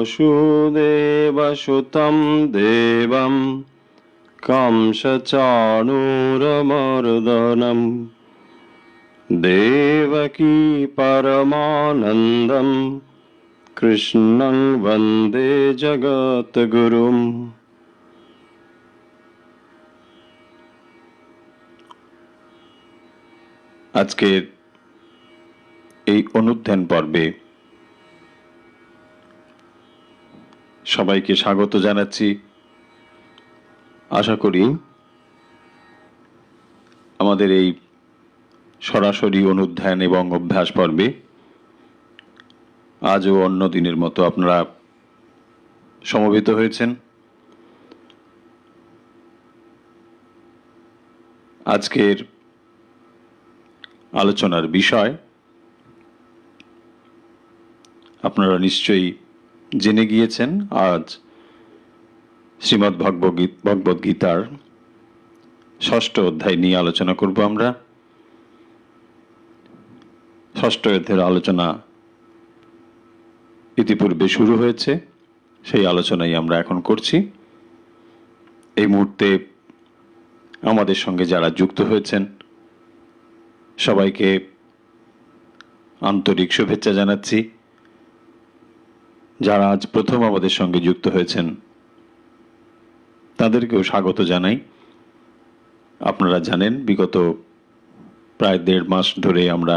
वसुदेवसुतं देवं कंसचाणूरमर्दनं देवकी परमानन्दं कृष्णं वन्दे जगद्गुरुम्। আজকের এই অনুধ্যান পর্বে সবাইকে স্বাগত জানাচ্ছি। আশা করি আমাদের এই সরাসরি অনুধ্যান এবং অভ্যাস পর্বে আজও অন্য দিনের মতো আপনারা সমবেত হয়েছেন। আজকের আলোচনার বিষয় আপনারা নিশ্চয়ই জেনে গিয়েছেন। আজ শ্রীমদ্ ভগবদ গীতার ৬ষ্ঠ অধ্যায় নিয়ে আলোচনা করব আমরা। ৬ষ্ঠ অধ্যায়ের আলোচনা ইতিপূর্বে শুরু হয়েছে, সেই আলোচনাই আমরা এখন করছি। এই মুহূর্তে আমাদের সঙ্গে যারা যুক্ত হয়েছেন সবাইকে আন্তরিক শুভেচ্ছা জানাচ্ছি। যারা আজ প্রথম আমাদের সঙ্গে যুক্ত হয়েছেন তাদেরকেও স্বাগত জানাই। আপনারা জানেন বিগত প্রায় ১.৫ মাস ধরে আমরা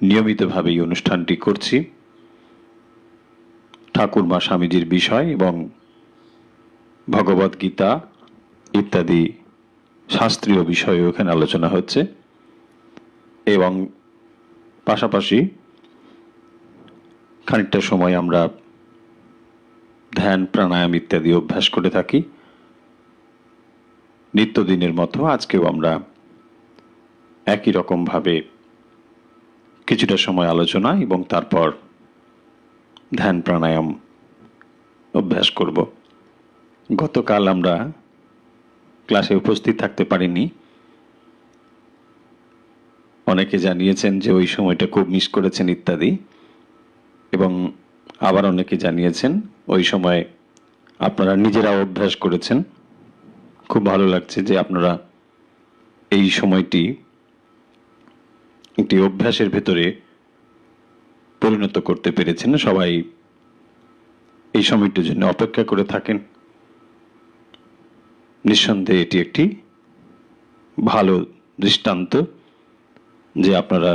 নিয়মিতভাবে এই অনুষ্ঠানটি করছি। ঠাকুরমা স্বামীজির বিষয় এবং ভগবদ গীতা ইত্যাদি শাস্ত্রীয় বিষয়ে ওখানে আলোচনা হচ্ছে এবং পাশাপাশি খানিকটা সময় আমরা ধ্যান প্রাণায়াম ইত্যাদি অভ্যাস করে থাকি। নিত্যদিনের মতো আজকেও আমরা একই রকমভাবে কিছুটা সময় আলোচনা এবং তারপর ধ্যান প্রাণায়াম অভ্যাস করব। গতকাল আমরা ক্লাসে উপস্থিত থাকতে পারিনি। অনেকে জানিয়েছেন যে ওই সময়টা খুব মিস করেছেন ইত্যাদি, এবং আবার অনেকে জানিয়েছেন ওই সময় আপনারা নিজেরা অভ্যাস করেছেন। খুব ভালো লাগছে যে আপনারা এই সময়টি একটি অভ্যাসের ভেতরে পরিণত করতে পেরেছেন। সবাই এই সময়টির জন্য অপেক্ষা করে থাকেন। নিঃসন্দেহে এটি একটি ভালো দৃষ্টান্ত যে আপনারা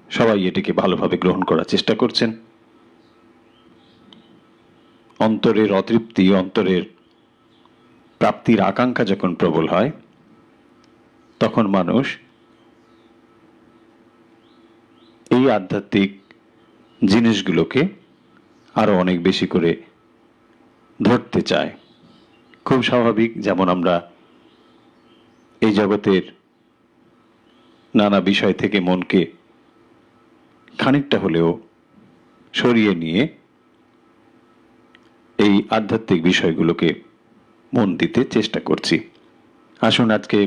সবাই এটিকে ভালোভাবে গ্রহণ করার চেষ্টা করছেন। অন্তরের অতৃপ্তি, অন্তরের প্রাপ্তির আকাঙ্ক্ষা যখন প্রবল হয় তখন মানুষ এই আধ্যাত্মিক জিনিসগুলোকে আরো অনেক বেশি করে ধরতে চায়। খুব স্বাভাবিক। যেমন আমরা এই জগতের নানা বিষয় থেকে মনকে খানিকটা হলেও সরিয়ে নিয়ে এই আধ্যাত্মিক বিষয়গুলোকে মন দিতে চেষ্টা করছি। আসুন আজকে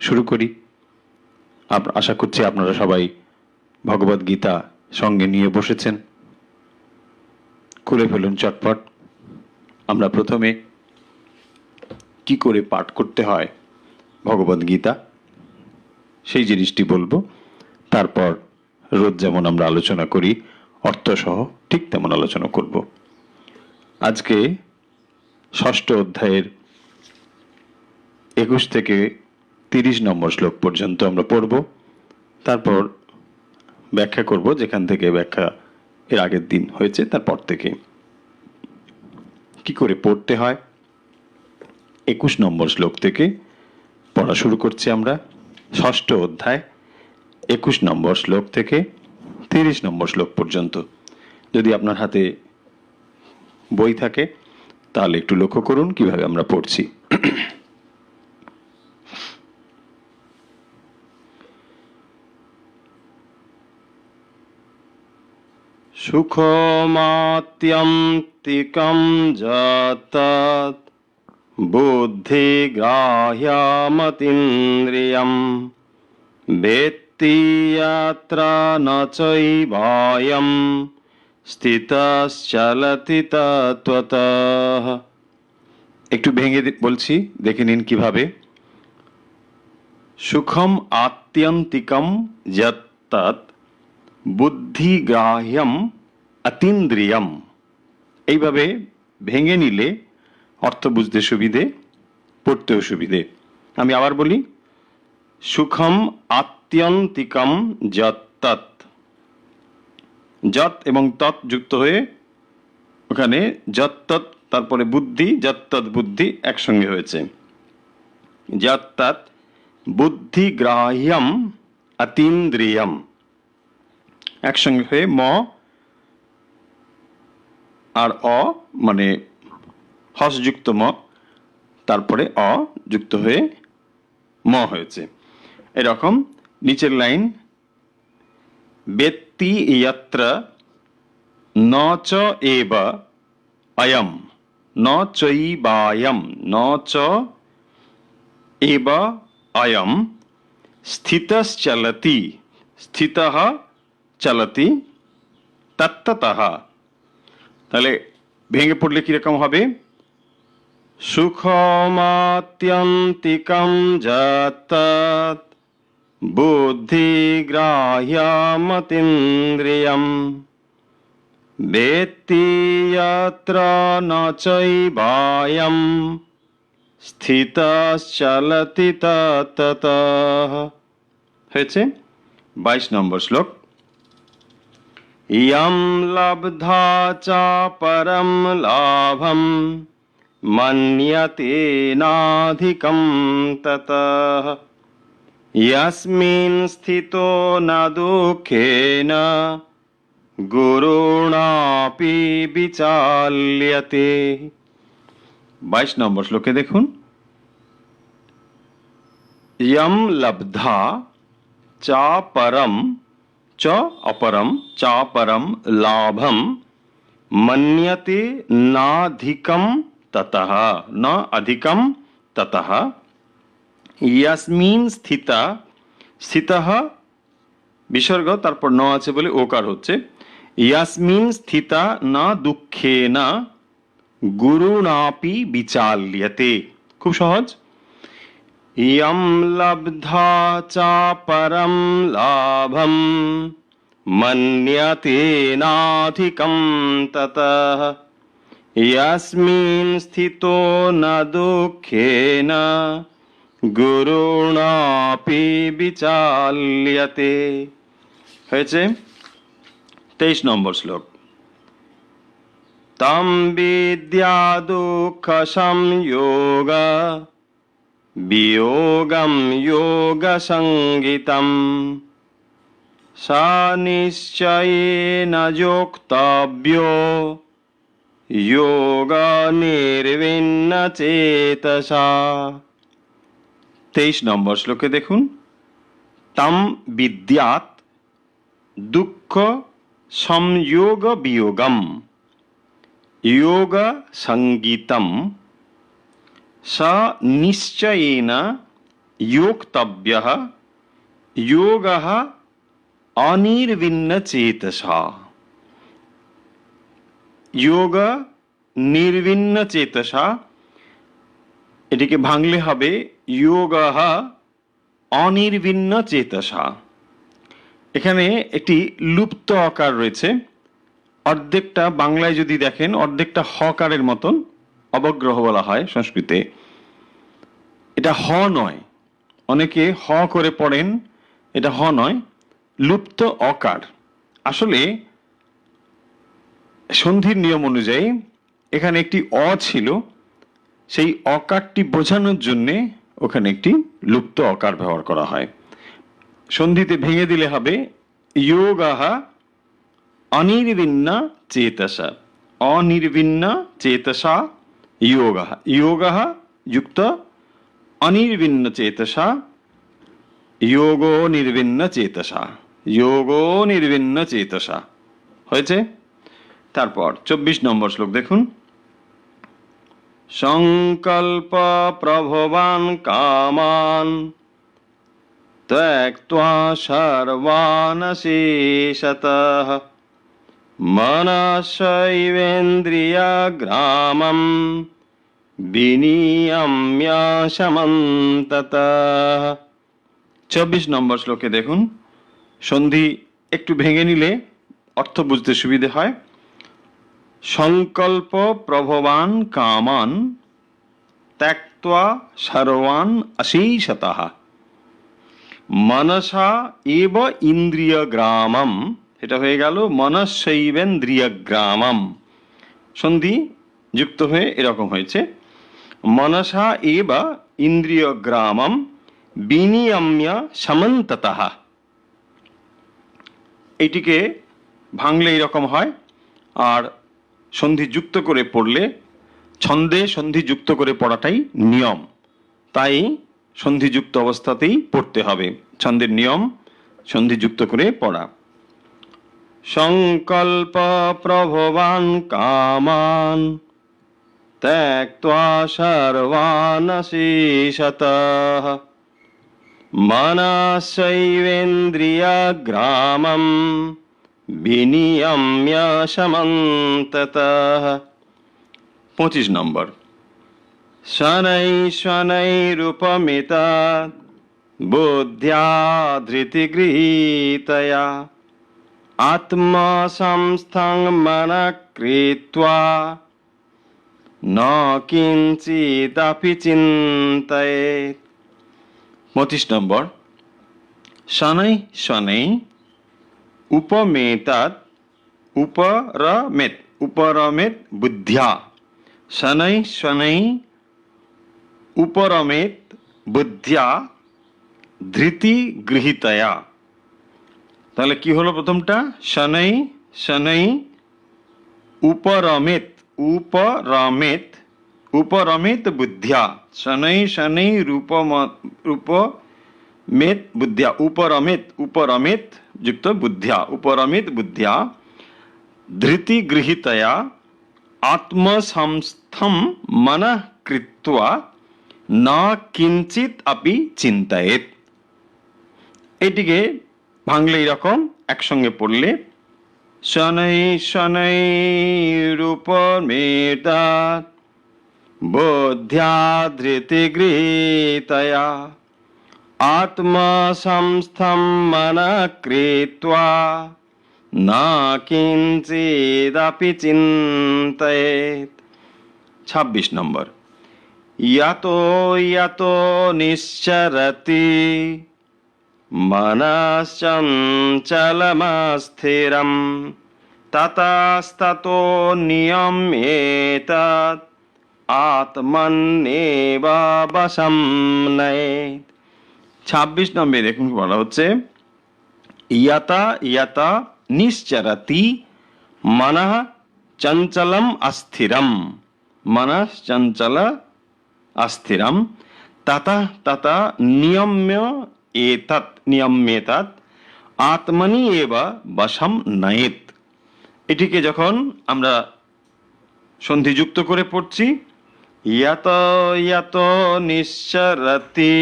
শুরু করি। আশা করছি আপনারা সবাই ভগবদ গীতা সঙ্গে নিয়ে বসেছেন। খুলে ফেলুন চটপট। আমরা প্রথমে কি করে পাঠ করতে হয় ভগবদ গীতা সেই জিনিসটি বলবো। তারপর রোজ যেমন আমরা আলোচনা করি অর্থসহ, ঠিক তেমন আলোচনা করব। আজকে ৬ষ্ঠ অধ্যায়ের ২১ থেকে ৩০ নম্বর শ্লোক পর্যন্ত আমরা পড়ব। তারপর ব্যাখ্যা করব, যেখান থেকে ব্যাখ্যা এর আগের দিন হয়েছে তারপর থেকে। কি করে পড়তে হয় ২১ নম্বর শ্লোক থেকে পড়া শুরু করছি আমরা। ৬ষ্ঠ অধ্যায় ২১ নম্বর শ্লোক থেকে ৩০ নম্বর শ্লোক পর্যন্ত। যদি আপনার হাতে বই থাকে তাহলে একটু লক্ষ্য করুন কিভাবে আমরা পড়ছি। সুখমাত্যন্তিকম যাতাৎ বুদ্ধিগ্রাহ্যমতীন্দ্রিয়ম বেত্তি যত্র ন চৈবায়ম স্থিতশ্চলতি তত্ত্বতঃ। একটু ভেঙে বলছি, দেখে নিন কিভাবে। সুখম আত্যন্তিকম যত্তৎ বুদ্ধিগ্রাহ্যম অতীন্দ্রিয়ম। এইভাবে ভেঙে নিলে অর্থ বুঝতে সুবিধে, পড়তেও সুবিধে। আমি আবার বলি, সুখম আত্যন্তিকম যত্তৎ। যৎ এবং তৎ যুক্ত হয়ে ওখানে যত্তৎ, তারপরে বুদ্ধি, যত্তৎ বুদ্ধি একসঙ্গে হয়েছে। যত্তৎ বুদ্ধিগ্রাহ্যম অতীন্দ্রিয়ম একসঙ্গে হয়ে ম আর অ, মানে হসযুক্ত ম, তারপরে অ যুক্ত হয়ে ম হয়েছে। এরকম নিচের লাইন, বেত্তি যত্র ন চ এব অয়ম ন চৈবায়ম ন চ এব অয়ম স্থিতশ্চলতি স্থিতঃ চলতি তত্ত্বতঃ। তাহলে ভেঙে পড়লে কিরকম হবে? সুখমাত্যন্তিকম যত্তৎ বুদ্ধিগ্রাহ্যমতীন্দ্রিয়ম বেত্তি যত্র ন চৈবায়ম স্থিতশ্চলতি তত্ত্বতঃ। হয়েছে 22 নম্বর শ্লোক। ইয়ম লব্ধা চ পরম লাভম মন্যতে নাধিকম ততঃ যস্মিন স্থিতো ন দুঃখেন গুরুণাপি বিচাল্যতে। 22 নম্বর শ্লোকে দেখুন, ইয়ম লব্ধা চা পরম চ অপরম চা পরম লাভম মন্যতে নাধিকম ততঃ ন অধিকম ততঃ ইয়াসমিন স্থিতা স্থিতঃ বিসর্গ, তারপর ন আছে বলে ওকার হচ্ছে। ইয়াসমিন স্থিতা না দুঃখেন গুরুণাপি বিচাল্যতে। খুব সহজ। ইয়ম লব্ধা চা পরম লাভম মন্যতে নাধিকম ততঃ ইয়াসমিন স্থিতো ন দুঃখেন গুরুণাপি বিচাল্যতে। হয়েছে 23 নম্বর শ্লোক। তম বিদ্যা দুঃখ সংযোগ বিয়োগম যোগ সঙ্গীতম সা নিশ্চয়েন যোক্তব্যো যোগ নির্বিণ্ন চেতসা। 23 নম্বর শ্লোকে দেখুন, তম বিদ্যাৎ দুঃখ সংযোগ বিয়োগম যোগ সঙ্গীতম স নিশ্চয়েন যোক্তব্যঃ যোগঃ অনির্বিণ্ণ চেতসা। যোগ নির্বিণ্ণ চেতসা, এটিকে ভাঙলে হবে যোগঃ অনির্বিণ্ণ চেতসা। এখানে একটি লুপ্ত আকার রয়েছে, অর্ধেকটা বাংলায় যদি দেখেন অর্ধেকটা হকারের মতন, অবগ্রহ বলা হয় সংস্কৃতে। এটা হ নয়, অনেকে হ করে পড়েন, এটা হ নয়, লুপ্ত অকার। আসলে সন্ধির নিয়ম অনুযায়ী এখানে একটি অ ছিল, সেই অকারটি বোঝানোর জন্য ওখানে একটি লুপ্ত অকার ব্যবহার করা হয়। সন্ধিতে ভেঙে দিলে হবে যোগঃ অনির্বিণ্ণ চেতসা। অনির্বিণ্ণ চেতসা যোগঃ, যোগঃ যুক্ত অনির্বিণ্ণ চেতসা যোগো নির্বিণ্ণ চেতসা, যোগো নির্বিণ্ণ চেতসা। হয়েছে। তারপর 24 নম্বর শ্লোক দেখুন, সংকল্প প্রভবান কামান ত্যক্ত্বা সর্বান শেষতঃ मनसैवेन्द्रियग्रामं বিনিয়ম্য সমন্ততঃ। 24 নম্বর শ্লোকে দেখুন, সন্ধি একটু ভেঙে নিলে অর্থ বুঝতে সুবিধে হয়। সংকল্প প্রভবান কামান ত্যক্ত্বা সর্বান অশেষতঃ মনসা এব ইন্দ্রিয়গ্রামম, এটা হয়ে গেল মনসৈবেন্দ্রিয়গ্রামম। সন্ধি যুক্ত হয়ে এরকম হয়েছে, মনসা এব ইন্দ্রিয়গ্রামম বিনিয়ম্য সমন্ততঃ। এটিকে ভাঙলে এরকম হয়, আর সন্ধি যুক্ত করে পড়লে, ছন্দে সন্ধি যুক্ত করে পড়াটাই নিয়ম, তাই সন্ধিযুক্ত অবস্থাতেই পড়তে হবে। ছন্দের নিয়ম সন্ধি যুক্ত করে পড়া। সংকল্প প্রভবান কামান ত্যক্ত্বা সর্বান অশেষতঃ মনসৈবেন্দ্রিয়গ্রামম বিনিয়ম্য সমন্ততঃ। 25 নম্বর, শনৈ শনৈরূপমিতাৎ বুদ্ধ্যা ধৃতিগৃহীতয়া আত্মসংস্থং মনঃ কৃত্বা ন কিঞ্চিদপি চিন্তয়েৎ। 25 নম্বর, শনৈ শনৈ উপমেতাৎ উপরমেত বুদ্ধ্যা। শনৈ শনৈ উপরমেত বুদ্ধ্যা ধৃতি গৃহীতয়া। তাহলে কি হলো প্রথমটা? শনৈ শনৈ উপরমেত উপরমেত বুদ্ধ্যা। শনৈ শনৈ রূপমেত বুদ্ধ্যা, উপরমেত যুক্ত বুদ্ধ্যা, উপরমেত বুদ্ধ্যা ধৃতি গৃহীতয়া আত্মসংস্থম মনঃ কৃত্বা না কিঞ্চিত আপি চিন্তয়েৎ। এটিকে ভাঙলে এরকম, একসঙ্গে পড়লে শনৈ শনৈ রূপমেতাৎ বুদ্ধ্যা ধৃতি গৃহীতয়া আত্মসংস্থম মনঃ কৃত্বা না কিঞ্চিদপি চিন্তয়েৎ। 26 নম্বর, ইয়াতো ইয়াতো নিশ্চরতি মনশ্চঞ্চলমস্থিরম ততস্ততো নিয়ম্যেতৎ আত্মন্যেব বশং নয়েৎ। 26 নম্বরে দেখুন বলা হচ্ছে, ইয়াতা ইয়াতা নিশ্চরতি মনঃ চঞ্চলম অস্থিরম, মনঃ চঞ্চল অস্থিরম ততঃ ততঃ নিয়ম্যেতৎ আত্মনি এব বশং নয়েৎ। এটিকে যখন আমরা সন্ধিযুক্ত করে পড়ছি, ইয়াত ইয়াত নিশ্চরতি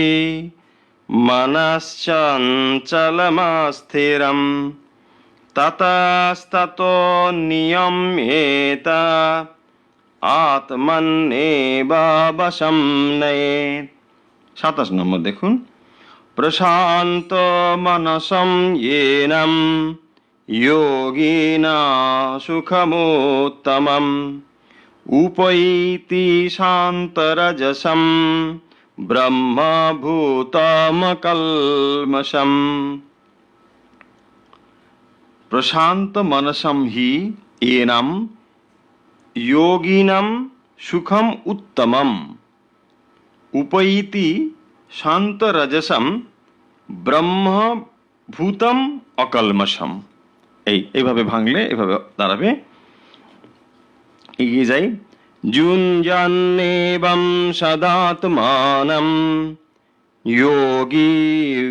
মনশ্চঞ্চলমস্থিরম ততস্ততো নিয়ম্যেতৎ আত্মন্যেব বশং নয়েৎ। 27 নম্বর দেখুন, প্রশান্ত মনসং येनं योगिना সুখমুত্তমম উপৈতি শান্তরজসম ব্রহ্মভূতমকল্মষম। প্রশান্ত মনসম হি येनं योगिनं সুখম উত্তমম উপৈতি শান্তরজসম ব্রহ্মভূতম অকল্মষম। এইভাবে ভাঙলে এভাবে দাঁড়াবে। এগিয়ে যাই, যুঞ্জন্নেবং সদাত্মানম যোগী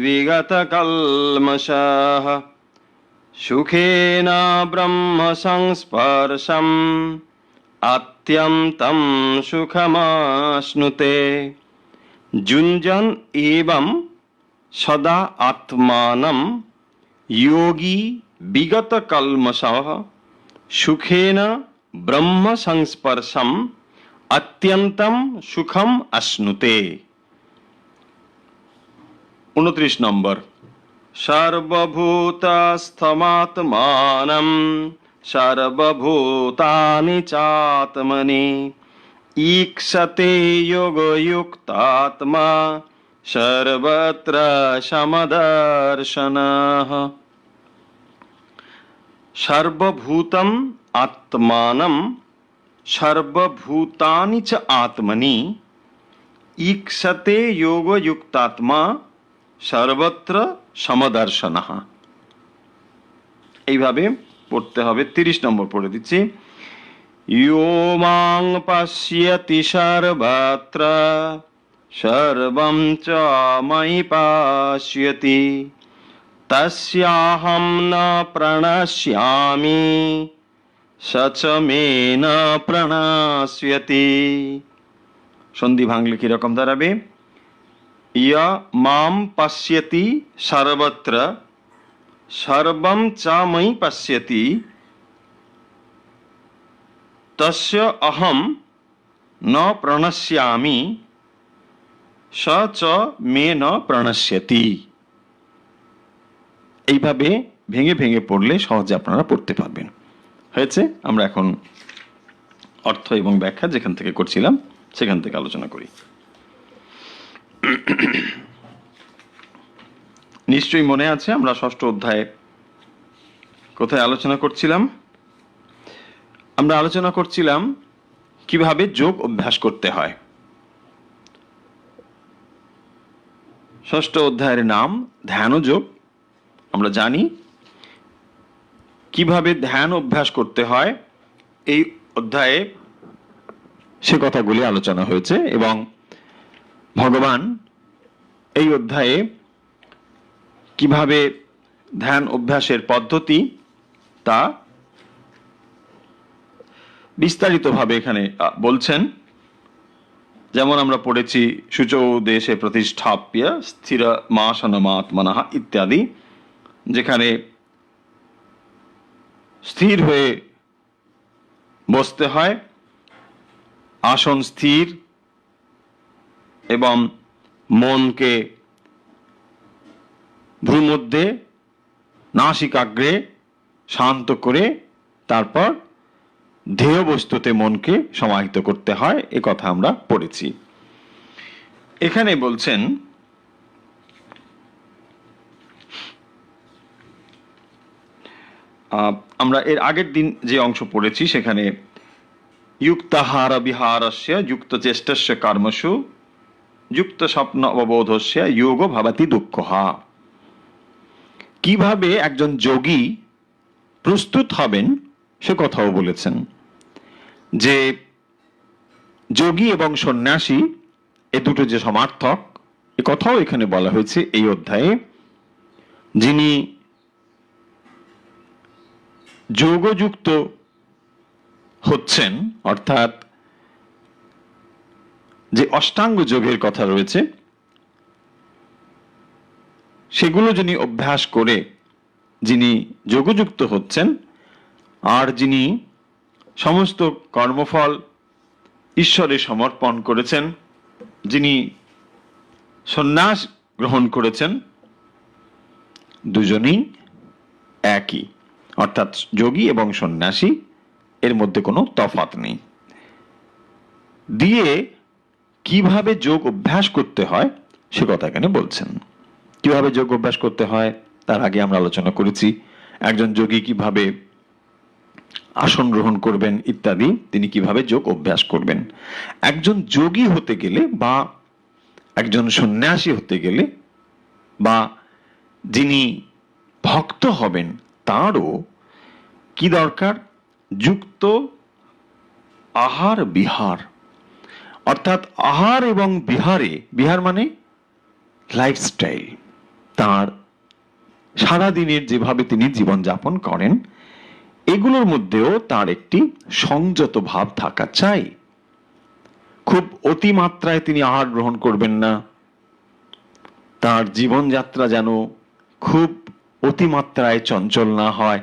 বিগত কল্মষঃ সুখেন ব্রহ্ম সংস্পর্শম অত্যন্तं সুখমাশ্নুতে। যুঞ্জন এবং সদা আত্মানম যোগী বিগত কল্মষঃ সুখেন ব্রহ্ম সংস্পর্শম অত্যন্তম সুখম আশ্নুতে। 29 নম্বর, সর্বভূতস্থমাত্মানম সর্বভূতানি চাত্মনি ঈক্ষতে যোগযুক্তাত্মা সর্বত্র সমদর্শনঃ। সর্বভূতম আত্মানম সর্বভূতানি চ আত্মনি ঈক্ষতে যোগযুক্তাত্মা সর্বত্র সমদর্শনঃ। এইভাবে পড়তে হবে। 30 নম্বর পড়ে দিচ্ছি। ইয়ো মাং পশ্যতি সর্বত্র সর্বং চ ময়ি পশ্যতি তস্যাহং ন প্রণশ্যামি স চ মে ন প্রণশ্যতি। সন্ধি ভাঙলে কিরকম দাঁড়াবে? ইয় মাম পশ্যতি সর্বত্র সর্বং চ ময়ি পশ্যতি তস্য অহম ন প্রণশ্যামি স চ মে ন প্রণশ্যতি। এইভাবে ভেঙে ভেঙে পড়লে সহজে আপনারা পড়তে পারবেন। হয়েছে? আমরা এখন অর্থ এবং ব্যাখ্যা যেখান থেকে করছিলাম সেখান থেকে আলোচনা করি। নিশ্চয়ই মনে আছে আমরা ষষ্ঠ অধ্যায়ে কোথায় আলোচনা করছিলাম? আমরা আলোচনা করছিলাম কিভাবে যোগ অভ্যাস করতে হয়। ষষ্ঠ অধ্যায়ের নাম ধ্যানযোগ। আমরা জানি কিভাবে ধ্যান অভ্যাস করতে হয় এই অধ্যায়ে সে কথাগুলি আলোচনা হয়েছে এবং ভগবান এই অধ্যায়ে কিভাবে ধ্যান অভ্যাসের পদ্ধতি তা বিস্তারিতভাবে এখানে বলছেন। যেমন আমরা পড়েছি শুচৌ দেশে প্রতিষ্ঠাপ্য স্থির মাসনমাত্মনঃ ইত্যাদি, যেখানে স্থির হয়ে বসতে হয়, আসন স্থির এবং মনকে ভ্রুমধ্যে নাসিকাগ্রে শান্ত করে তারপর ধ্যেয় বস্তুতে মনকে সমাহিত করতে হয়, এ কথা আমরা পড়েছি। এখানে বলছেন আমরা এর আগের দিন যে অংশ পড়েছি সেখানে যুক্তাহার বিহারস্য যুক্ত চেষ্টস্য কর্মসু যুক্ত স্বপ্ন অববোধস্য যোগ ভবতি দুঃখঃ। কিভাবে একজন যোগী প্রস্তুত হবেন সে কথাও বলেছেন, যে যোগী এবং সন্ন্যাসী এ দুটো যে সমার্থক এ কথাও এখানে বলা হয়েছে এই অধ্যায়ে। যিনি যোগযুক্ত হচ্ছেন, অর্থাৎ যে অষ্টাঙ্গ যোগের কথা রয়েছে সেগুলো যিনি অভ্যাস করে যিনি যোগযুক্ত হচ্ছেন, আর যিনি সমস্ত কর্মফল ঈশ্বরে সমর্পণ করেছেন, যিনি সন্ন্যাস গ্রহণ করেছেন, দুজনেই একই, অর্থাৎ যোগী এবং সন্ন্যাসী এর মধ্যে কোনো তফাৎ নেই। দিয়ে কিভাবে যোগ অভ্যাস করতে হয় সে কথা এখানে বলছেন। কিভাবে যোগ অভ্যাস করতে হয় তার আগে আমরা আলোচনা করেছি একজন যোগী কিভাবে আসন গ্রহণ করবেন ইত্যাদি, তিনি কিভাবে যোগ অভ্যাস করবেন। একজন যোগী হতে গেলে বা একজন সন্ন্যাসী হতে গেলে বা যিনি ভক্ত হবেন তারও কি দরকার? যুক্ত আহার বিহার, অর্থাৎ আহার এবং বিহারে, বিহার মানে লাইফস্টাইল, তার সারাদিনের যেভাবে তিনি জীবনযাপন করেন এগুলোর মধ্যেও তার একটি সংযত ভাব থাকা চাই। খুব অতিমাত্রায় তিনি আহার গ্রহণ করবেন না, তার জীবনযাত্রা যেন খুব অতিমাত্রায় চঞ্চল না হয়,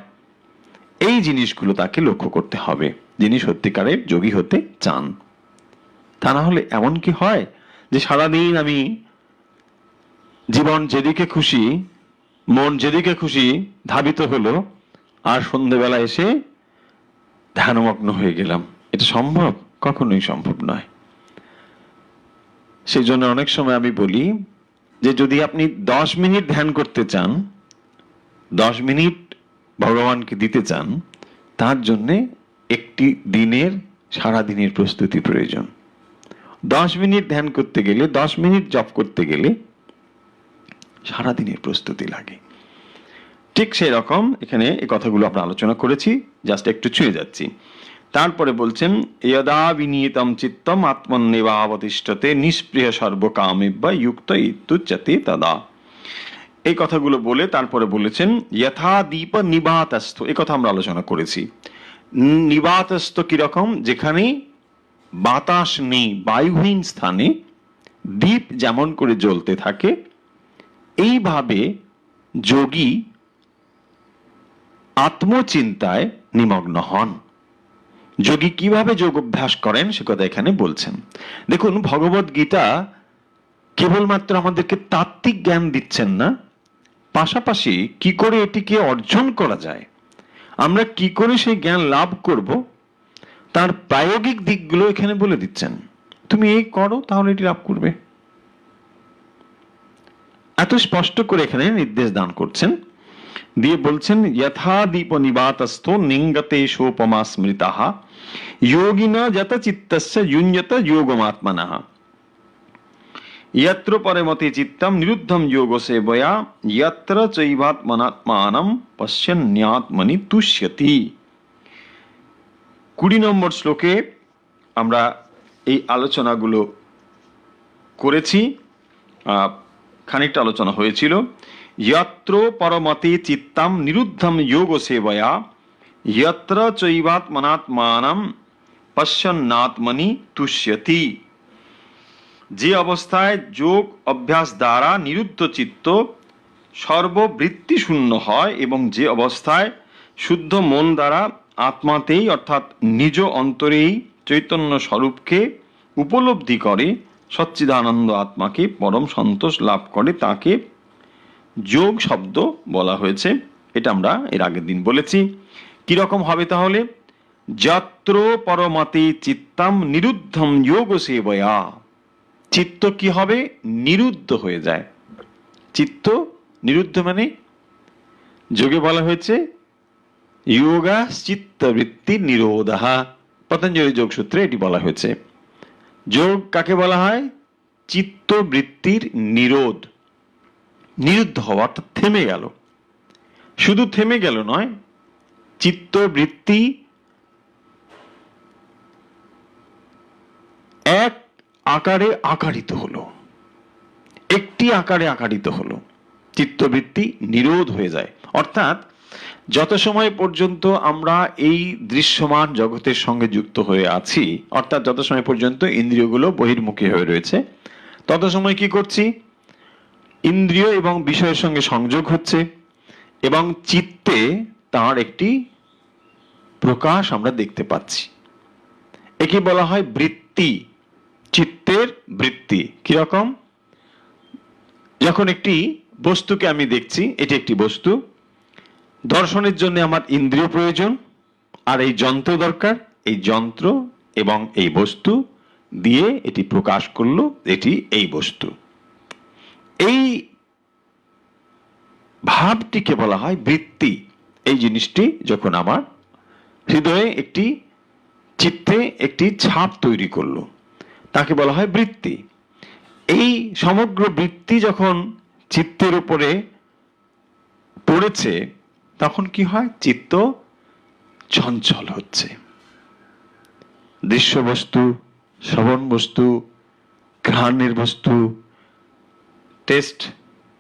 এই জিনিসগুলো তাকে লক্ষ্য করতে হবে যিনি সত্যিকারের যোগী হতে চান। তা না হলে এমন কি হয় যে সারাদিন আমি জীবন যেদিকে খুশি, মন যেদিকে খুশি ধাবিত হলো, আর সন্ধ্যেবেলা এসে ধ্যানমগ্ন হয়ে গেলাম? এটা সম্ভব? কখনোই সম্ভব নয়। সেই জন্য অনেক সময় আমি বলি যে যদি আপনি 10 মিনিট ধ্যান করতে চান, 10 মিনিট ভগবানকে দিতে চান, তার জন্য একটি দিনের, সারা দিনের প্রস্তুতি প্রয়োজন। 10 মিনিট ধ্যান করতে গেলে, 10 মিনিট জপ করতে গেলে সারা দিনের প্রস্তুতি লাগে। ঠিক সেই রকম এখানে এই কথাগুলো আমরা আলোচনা করেছি, জাস্ট একটু ছুঁয়ে যাচ্ছি। তারপরে বলছেন যদা বিনীতম চিত্তম আত্মন্যেবাবতিষ্ঠতে নিষ্পৃহ সর্বকামেব্য যুক্ত ইত্যুচ্যতে তদা। এই কথাগুলো বলে তারপরে বলেছেন যথা দীপ নিবাতস্থ। এই কথা আমরা আলোচনা করেছি। নিবাতস্থ কিরকম? যেখানে বাতাস নেই, বায়ুহীন স্থানে দীপ যেমন করে জ্বলতে থাকে, এইভাবে যোগী আত্মচিন্তায় নিমগ্ন হন। যোগী কিভাবে যোগ অভ্যাস করেন সে কথা এখানে বলছেন। দেখুন, ভগবদ গীতা কেবলমাত্র আমাদেরকে তাত্ত্বিক জ্ঞান দিচ্ছেন না, পাশাপাশি কি করে এটিকে অর্জন করা যায়, আমরা কি করে সেই জ্ঞান লাভ করব, তার প্রায়োগিক দিকগুলো এখানে বলে দিচ্ছেন। তুমি এই করো, তাহলে এটি লাভ করবে। এত স্পষ্ট করে এখানে নির্দেশ দান করছেন, দিয়ে বলছেন যথা দীপ নিবাতস্থ নিঙ্গতে সোপমা স্মৃতাহ যোগিনা যত চিত্তস্য যুঞ্জত যোগমাত্মনঃ यत्र परमते चित्तम निरुद्धम योग सेवया यत्र चैवात्मनात्मानं पश्यन्यात्मनि तुष्यति। 20 নম্বর শ্লোকে আমরা এই আলোচনাগুলো করেছি, খানিকটা আলোচনা হয়েছিল। यत्र परमते चित्तम निरुद्धम योग सेवया यत्र चैवात्मनात्मानं पश्यन्नात्मनि तुष्यति। যে অবস্থায় যোগ অভ্যাস দ্বারা নিরুদ্ধ চিত্ত সর্ববৃত্তি শূন্য হয় এবং যে অবস্থায় শুদ্ধ মন দ্বারা আত্মাতেই অর্থাৎ নিজ অন্তরেই চৈতন্য স্বরূপকে উপলব্ধি করে, সচ্চিদানন্দ আত্মাকে পরম সন্তোষ লাভ করে, তাকে যোগ শব্দ বলা হয়েছে। এটা আমরা এর আগের দিন বলেছি। কিরকম হবে তাহলে? যত্র পরমতে চিত্তম নিরুদ্ধম যোগ সেবয়া। চিত্ত কি হবে? নিরুদ্ধ হয়ে যায়। চিত্ত নিরুদ্ধ মানে যোগে বলা হয়েছে যোগা চিত্তবৃত্তি নিরোধः। পতঞ্জলি যোগ সূত্রে এটি বলা হয়েছে। যোগ কাকে বলা হয়? চিত্তবৃত্তির নিরোধ, নিরুদ্ধ হওয়া, অর্থাৎ থেমে গেল। শুধু থেমে গেল নয়, চিত্তবৃত্তি এক আকারে আকারিত হলো, একটি আকারে আকারিত হলো, চিত্তবৃত্তি নিরোধ হয়ে যায়। অর্থাৎ যত সময় পর্যন্ত আমরা এই দৃশ্যমান জগতের সঙ্গে যুক্ত হয়ে আছি, অর্থাৎ যত সময় পর্যন্ত ইন্দ্রিয়গুলো বহির্মুখী হয়ে রয়েছে, তত সময় কি করছি? ইন্দ্রিয় এবং বিষয়ের সঙ্গে সংযোগ হচ্ছে এবং চিত্তে তার একটি প্রকাশ আমরা দেখতে পাচ্ছি। একে বলা হয় বৃত্তি, চিত্তের বৃত্তি। কিরকম? যখন একটি বস্তুকে আমি দেখছি, এটি একটি বস্তু, দর্শনের জন্য আমার ইন্দ্রিয় প্রয়োজন আর এই যন্ত্র দরকার। এই যন্ত্র এবং এই বস্তু দিয়ে এটি প্রকাশ করলো, এটি এই বস্তু। এই ভাবটিকে বলা হয় বৃত্তি। এই জিনিসটি যখন আমার হৃদয়ে একটি, চিত্তে একটি ছাপ তৈরি করলো, তাকে বলা হয় বৃত্তি। এই সমগ্র বৃত্তি যখন চিত্তের উপরে পড়েছে, তখন কি হয়? চিত্ত চঞ্চল হচ্ছে। দৃশ্য বস্তু, শ্রবণ বস্তু, ঘ্রাণের বস্তু, টেস্ট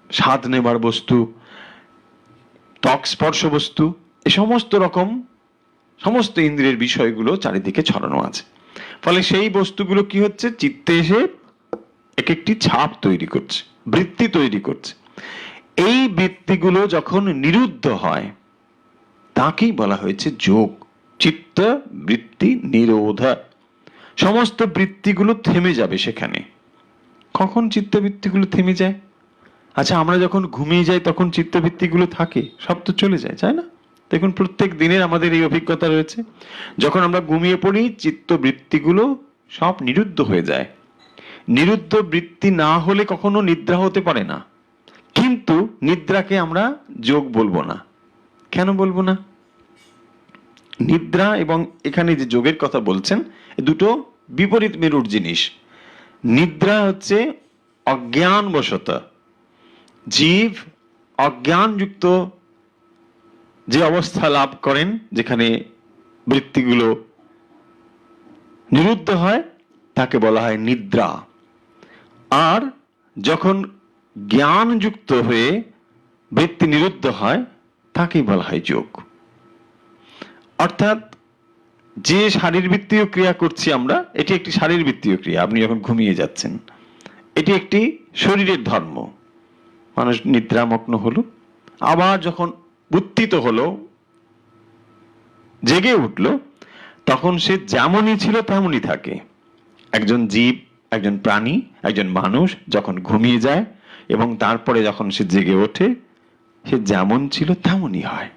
স্বাদ নেবার বস্তু, ত্বক স্পর্শ বস্তু, এই সমস্ত রকম সমস্ত ইন্দ্রিয়ের বিষয়গুলো চারিদিকে ছড়ানো আছে। ফলে সেই বস্তুগুলো কি হচ্ছে? চিত্তে এসে এক একটি ছাপ তৈরি করছে, বৃত্তি তৈরি করছে। এই বৃত্তিগুলো যখন নিরুদ্ধ হয়, তাকেই বলা হয়েছে যোগ। চিত্ত বৃত্তি নিরোধ, সমস্ত বৃত্তিগুলো থেমে যাবে সেখানে। কখন চিত্তবৃত্তিগুলো থেমে যায়? আচ্ছা, আমরা যখন ঘুমিয়ে যাই তখন চিত্তবৃত্তিগুলো থাকে? সব তো চলে যায়, তাই না? দেখুন, প্রত্যেক দিনের আমাদের এই অভিজ্ঞতা রয়েছে। যখন আমরা ঘুমিয়ে পড়ি চিত্তবৃত্তিগুলো সব নিরুদ্ধ হয়ে যায়। নিরুদ্ধ বৃত্তি না হলে কখনো নিদ্রা হতে পারে না। কিন্তু নিদ্রাকে আমরা যোগ বলবো না। কেন বলবো না? নিদ্রা এবং এখানে যে যোগের কথা বলছেন, দুটো বিপরীত মেরুর জিনিস। নিদ্রা হচ্ছে অজ্ঞানবশত, জীব অজ্ঞানযুক্ত যে অবস্থা লাভ করেন, যেখানে বৃত্তিগুলো নিরুদ্ধ হয়, তাকে বলা হয় নিদ্রা। আর যখন জ্ঞানযুক্ত হয়ে বৃত্তি নিরুদ্ধ হয়, তাকেই বলা হয় যোগ। অর্থাৎ যে শারীরবৃত্তীয় ক্রিয়া করছি আমরা, এটি একটি শারীরবৃত্তীয় ক্রিয়া। আপনি যখন ঘুমিয়ে যাচ্ছেন, এটি একটি শরীরের ধর্ম। মানুষ নিদ্রামগ্ন হলো, আবার যখন উত্থিত হলো, জেগে উঠলো, তখন সে যেমনই ছিল তেমনই থাকে। একজন জীব, একজন প্রাণী, একজন মানুষ যখন ঘুমিয়ে যায় এবং তারপরে যখন সে জেগে ওঠে, সে যেমন ছিল তেমনই হয়।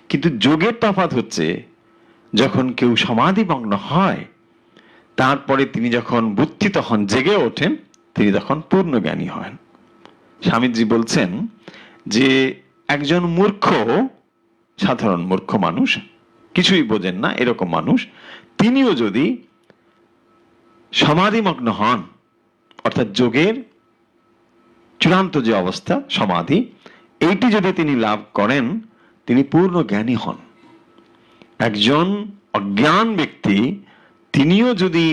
কিন্তু যোগের তফাৎ হচ্ছে, যখন কেউ সমাধিমগ্ন হয়, তারপরে তিনি যখন বুদ্ধিত হন, জেগে ওঠেন, তিনি তখন পূর্ণ জ্ঞানী হন। স্বামীজি বলছেন যে একজন মূর্খ, সাধারণ মূর্খ মানুষ, কিছুই বোঝেন না এরকম মানুষ, তিনিও যদি সমাধিমগ্ন হন, অর্থাৎ যোগের চূড়ান্ত যে অবস্থা সমাধি, এইটি যদি তিনি লাভ করেন, তিনি পূর্ণ জ্ঞানী হন। একজন অজ্ঞান ব্যক্তি, তিনিও যদি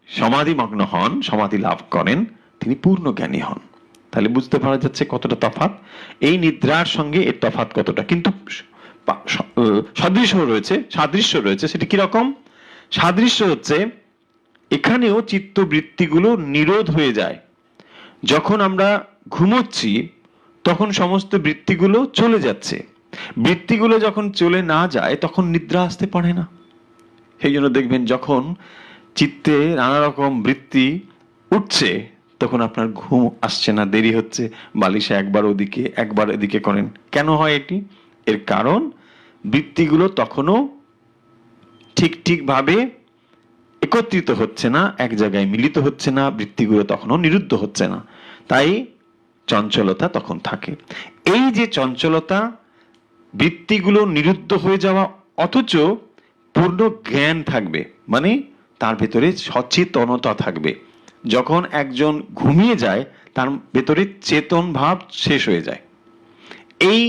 সমাধিমগ্ন হন, সমাধি লাভ করেন, তিনি পূর্ণ জ্ঞানী হন। তাহলে বুঝতে পারা যাচ্ছে কতটা তফাৎ, এই নিদ্রার সঙ্গে এর তফাৎ কতটা। কিন্তু সাদৃশ্য রয়েছে। সেটি কিরকম সাদৃশ্য? হচ্ছে এখানেও চিত্তবৃত্তিগুলো নিরোধ হয়ে যায়। যখন আমরা ঘুমোচ্ছি তখন সমস্ত বৃত্তিগুলো চলে যাচ্ছে। বৃত্তিগুলো যখন চলে না যায় তখন নিদ্রা আসতে পারে না। সেই জন্য দেখবেন যখন চিত্তে নানা রকম বৃত্তি উঠছে, তখন আপনার ঘুম আসছে না, দেরি হচ্ছে, বালিশে একবার ওদিকে একবার এদিকে করেন। কেন হয় এটি? এর কারণ বৃত্তিগুলো তখনও ঠিক ভাবে একত্রিত হচ্ছে না, এক জায়গায় মিলিত হচ্ছে না, বৃত্তিগুলো তখনও নিরুদ্ধ হচ্ছে না, তাই চঞ্চলতা তখন থাকে। এই যে চঞ্চলতা, বৃত্তিগুলো নিরুদ্ধ হয়ে যাওয়া, অথচ পূর্ণ জ্ঞান থাকবে, মানে তার ভেতরে সচেতনতা থাকবে। যখন একজন ঘুমিয়ে যায়, তার ভেতরে চেতন ভাব শেষ হয়ে যায়। এই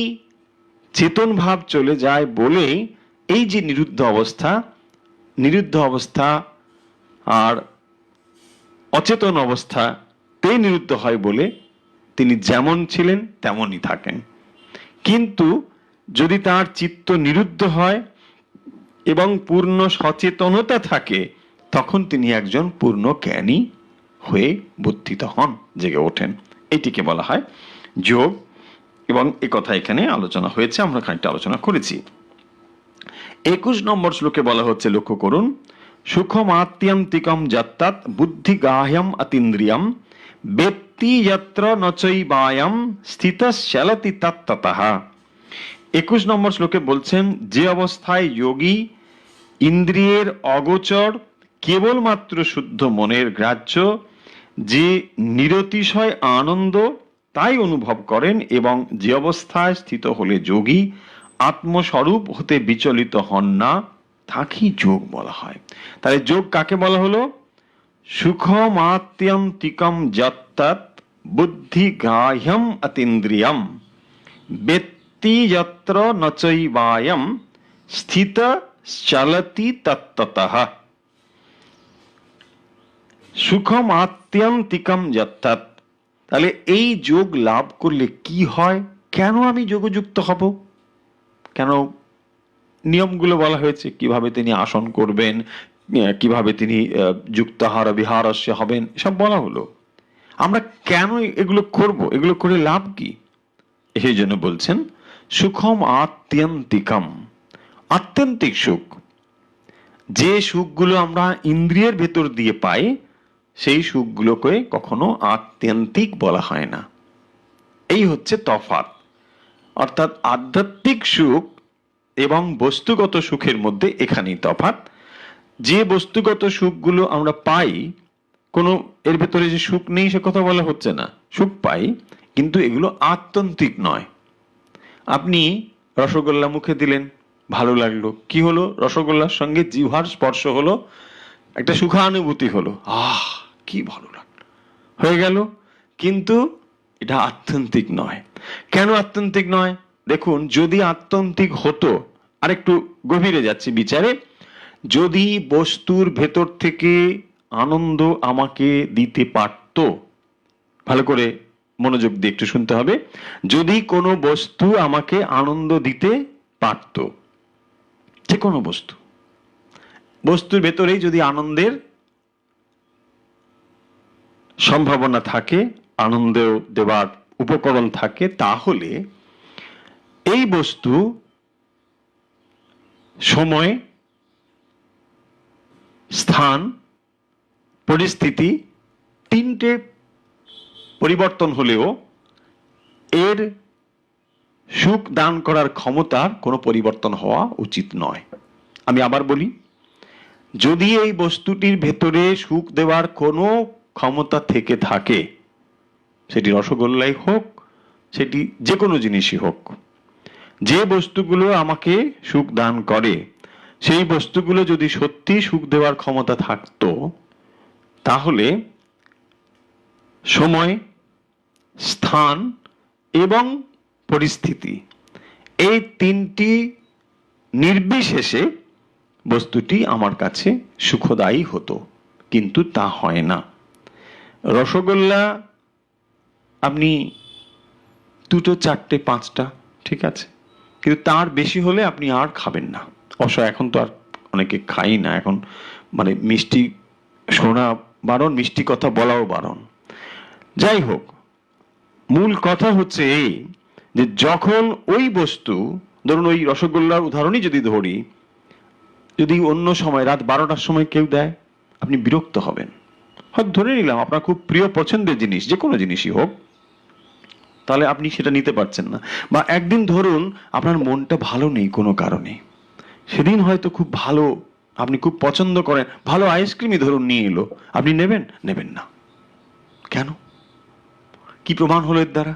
চেতন ভাব চলে যায় বলেই এই যে নিরুদ্ধ অবস্থা আর অচেতন অবস্থা তে নিরুদ্ধ হয় বলে তিনি যেমন ছিলেন তেমনই থাকেন। কিন্তু যদি তার চিত্ত নিরুদ্ধ হয় এবং পূর্ণ সচেতনতা থাকে, তখন তিনি একজন পূর্ণ জ্ঞানী হয়ে বুদ্ধিত হন, জেগে ওঠেন। এটিকে বলা হয় যোগ। এবং এ কথা এখানে আলোচনা হয়েছে, আমরা খানিকটা আলোচনা করেছি। 21 নম্বর শ্লোকে বলা হচ্ছে, লক্ষ্য করুন, সুখমাত্যন্তিকম যত্তৎ বুদ্ধি গাহ্যম অতীন্দ্রিয়ম বেত্তি যত্র নচৈবায়ম স্থিতশ্চলতি তত্ততঃ। 21 নম্বর শ্লোকে বলছেন, যে অবস্থায় যোগী ইন্দ্রিয়ের অগোচর, কেবলমাত্র শুদ্ধ মনের গ্রাহ্য, যে নিরতিশয় আনন্দ তাই অনুভব করেন, এবং যে অবস্থায় স্থিত হলে যোগী আত্মস্বরূপ হতে বিচলিত হন না, তাকেই যোগ বলা হয়। তাহলে যোগ কাকে বলা হলো? সুখমাত্যন্তিকম যত্তৎ বুদ্ধি গ্রাহ্যম অতীন্দ্রিয়ম বেত্তি যত্র নচৈবায়ম স্থিত চলতি তত্ততঃ। সুখমাত্যন্তিকম যত্তৎ। তাহলে এই যোগ লাভ করলে কি হয়? কেন আমি যোগযুক্ত হব? কেন নিয়মগুলো বলা হয়েছে, কিভাবে তিনি আসন করবেন, কিভাবে তিনি যুক্তাহার বিহারস্য হবেন, সব বলা হলো। আমরা কেন এগুলো করব? এগুলো করে লাভ কি? সেই জন্য বলছেন সুখম আত্যন্তিকম, আত্যন্তিক সুখ, যে সুখগুলো আমরা ইন্দ্রিয়ের ভেতর দিয়ে পাই, সেই সুখগুলোকে কখনো আত্যন্তিক বলা হয় না। এই হচ্ছে তফাৎ। অর্থাৎ আধ্যাত্মিক সুখ এবং বস্তুগত সুখের মধ্যে এখানেই তফাৎ। যে বস্তুগত সুখগুলো আমরা পাই, কোনো এর ভেতরে যে সুখ নেই সে কথা বলা হচ্ছে না, সুখ পাই, কিন্তু এগুলো আত্যন্তিক নয়। আপনি রসগোল্লা মুখে দিলেন, ভালো লাগলো, কি হলো, রসগোল্লার সঙ্গে জিহ্বার স্পর্শ হলো, একটা সুখানুভূতি হলো, আহ কি ভালো লাগলো, হয়ে গেল, কিন্তু এটা আত্যন্তিক নয়। কেন আত্যন্তিক নয়? দেখুন, যদি আত্যন্তিক হতো, আরেকটু গভীরে যাচ্ছি বিচারে, যদি বস্তুর ভেতর থেকে আনন্দ আমাকে দিতে পারত, ভালো করে মনোযোগ দিয়ে একটু শুনতে হবে, যদি কোনো বস্তু আমাকে আনন্দ দিতে পারত, যে কোনো বস্তু, বস্তুর ভেতরেই যদি আনন্দের সম্ভাবনা থাকে, আনন্দ দেওয়ার উপকরণ থাকে, তাহলে এই বস্তু সময়, স্থান, পরিস্থিতি তিনটে পরিবর্তন হলেও এর সুখ দান করার ক্ষমতার কোনো পরিবর্তন হওয়া উচিত নয়। আমি আবার বলি, যদি এই বস্তুটির ভেতরে সুখ দেওয়ার কোনো ক্ষমতা থেকে থাকে, সেটি রসগোল্লাই হোক, সেটি যে কোনো জিনিসই হোক, যে বস্তুগুলো আমাকে সুখ দান করে, সেই বস্তুগুলো যদি সত্যি সুখ দেওয়ার ক্ষমতা থাকতো, তাহলে সময়, স্থান এবং পরিস্থিতি, এই তিনটি নির্বিশেষে বস্তুটি আমার কাছে সুখদায়ী হতো, কিন্তু তা হয় না। রসগোল্লা আপনি দুটো, চারটে, পাঁচটা, ঠিক আছে, কিন্তু তার বেশি হলে আপনি আর খাবেন না। অবশ্য এখন তো আর অনেকে খাই না, এখন মানে মিষ্টি শোনা বারণ, মিষ্টি কথা বলাও বারণ। যাই হোক, মূল কথা হচ্ছে এই, যে যখন ওই বস্তু, ধরুন ওই রসগোল্লার উদাহরণই যদি ধরি, যদি অন্য সময় রাত 12টার সময় কেউ দেয়, আপনি বিরক্ত হবেন। হয়তো ধরে নিলাম আপনার খুব প্রিয় পছন্দের জিনিস, যে কোনো জিনিসই হোক, তাহলে আপনি সেটা নিতে পারছেন না। বা একদিন ধরুন আপনার মনটা ভালো নেই কোনো কারণে, সেদিন হয়তো খুব ভালো, আপনি খুব পছন্দ করেন, ভালো আইসক্রিমই ধরুন নিয়ে এলো, আপনি নেবেন? নেবেন না। কেন? কি প্রমাণ হলো এর দ্বারা?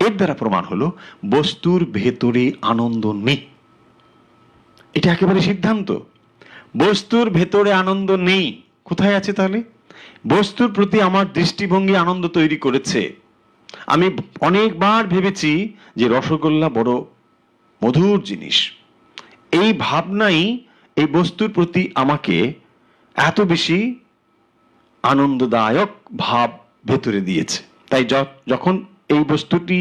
এর দ্বারা প্রমাণ হলো বস্তুর ভেতরে আনন্দ নেই। এটা একেবারে সিদ্ধান্ত। বস্তুর ভেতরে আনন্দ নেই। কোথায় আছে তাহলে? বস্তুর প্রতি আমার দৃষ্টিভঙ্গি আনন্দ তৈরি করেছে। আমি অনেকবার ভেবেছি যে রসগোল্লা বড় মধুর জিনিস, এই ভাবনাই এই বস্তুর প্রতি আমাকে এত বেশি আনন্দদায়ক ভাব ভেতরে দিয়েছে। তাই যখন এই বস্তুটি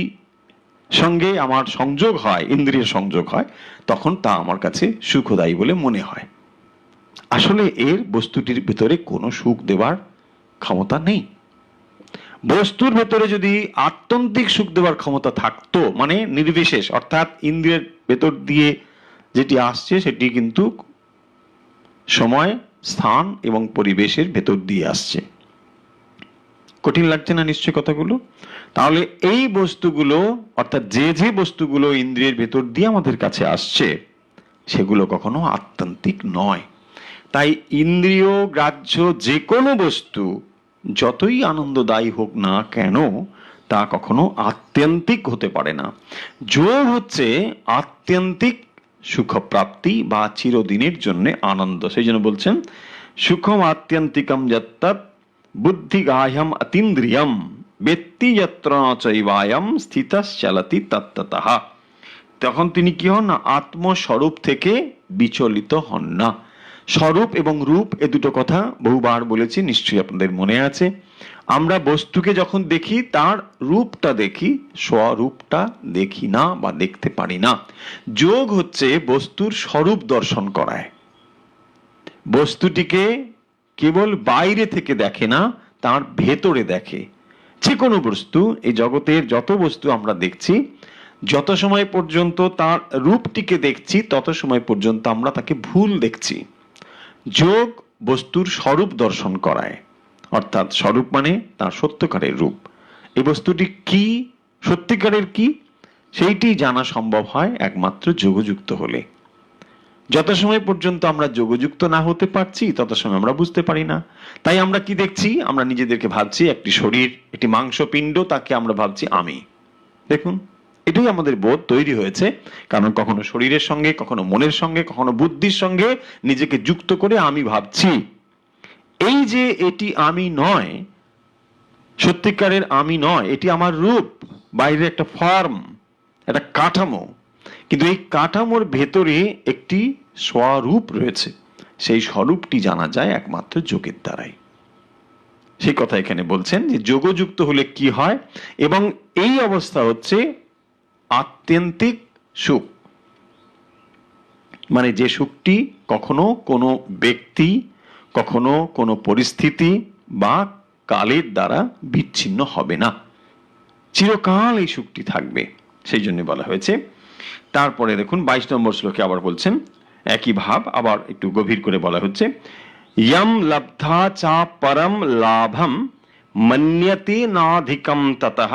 সঙ্গে আমার সংযোগ হয়, ইন্দ্রিয়ের সংযোগ হয়, তখন তা আমার কাছে সুখদায়ী বলে মনে হয়। আসলে এর বস্তুটির ভেতরে কোনো সুখ দেওয়ার ক্ষমতা নেই। বস্তুর ভেতরে যদি আত্যন্তিক সুখ দেওয়ার ক্ষমতা থাকতো, মানে নির্বিশেষ, অর্থাৎ ইন্দ্রিয়ের ভেতর দিয়ে যেটি আসছে সেটি কিন্তু সময়, স্থান এবং পরিবেশের ভেতর দিয়ে আসছে। কঠিন লাগছে না নিশ্চয় কথাগুলো? তাহলে এই বস্তুগুলো, অর্থাৎ যে যে বস্তুগুলো ইন্দ্রিয়ের ভেতর দিয়ে আমাদের কাছে আসছে, সেগুলো কখনো আত্যন্তিক নয়। তাই ইন্দ্রিয় গ্রাহ্য যে কোনো বস্তু যতই আনন্দদায়ী হোক না কেন, তা কখনো আত্যন্তিক হতে পারে না। যোগ হচ্ছে আত্যন্তিক সুখপ্রাপ্তি বা চিরদিনের জন্য আনন্দ। সেই জন্য বলছেন সুখম আত্যন্তিকম যত্তৎ বুদ্ধি গাহ্যম অতীন্দ্রিয়ম ব্যক্তি যত্র চৈবায়ম স্থিতশ্চলতি তত্ত্বতঃ। তখন তিনি কি হন না? আত্মস্বরূপ থেকে বিচলিত হন না। স্বরূপ এবং রূপ, এ দুটো কথা বহুবার বলেছি, নিশ্চয়ই আপনাদের মনে আছে। আমরা বস্তুকে যখন দেখি তার রূপটা দেখি, স্বরূপটা দেখি না বা দেখতে পারি না। যোগ হচ্ছে বস্তুর স্বরূপ দর্শন করায়। বস্তুটিকে কেবল বাইরে থেকে দেখে না, তার ভেতরে দেখে। যে কোনো বস্তু, এই জগতের যত বস্তু আমরা দেখছি, যত সময় পর্যন্ত তার রূপটিকে দেখছি তত সময় পর্যন্ত আমরা তাকে ভুল দেখছি। যোগ বস্তুর স্বরূপ দর্শন করায়, অর্থাৎ স্বরূপ মানে তার সত্যকারের রূপ। এই বস্তুটি কি, সত্যিকারের কি, সেইটি জানা সম্ভব হয় একমাত্র যোগযুক্ত হলে। যত সময় পর্যন্ত আমরা যোগযুক্ত না হতে পারছি তত সময় আমরা বুঝতে পারি না। তাই আমরা কি দেখছি, আমরা নিজেদেরকে ভাবছি একটি শরীর, একটি মাংসপিণ্ড, তাকে আমরা ভাবছি আমি। দেখুন, এটাই আমাদের বোধ তৈরি হয়েছে, কারণ কখনো শরীরের সঙ্গে, কখনো মনের সঙ্গে, কখনো বুদ্ধির সঙ্গে নিজেকে যুক্ত করে আমি ভাবছি। এই যে এটি আমি নয়, সত্যিকারের আমি নয়, এটি আমার রূপ, বাইরে একটা ফর্ম, একটা কাঠামো, কিন্তু এই কাঠামোর ভেতরে একটি স্বরূপ রয়েছে। সেই স্বরূপটি জানা যায় একমাত্র যোগের দ্বারাই। সেই কথা এখানে বলছেন যে যোগযুক্ত হলে কি হয়, এবং এই অবস্থা হচ্ছে আত্যন্তিক সুখ। মানে যে সুখটি কখনো কোনো ব্যক্তি, কখনো কোনো পরিস্থিতি বা কালের দ্বারা বিচ্ছিন্ন হবে না, চিরকাল এই সুখটি থাকবে। সেই জন্য বলা হয়েছে। তারপরে দেখুন 22 নম্বর শ্লোকে আবার বলছেন একই ভাব, আবার একটু গভীর করে বলা হচ্ছে, ইয়ম লব্ধা চা পরম লাভম মন্যতে নাধিকম ততঃ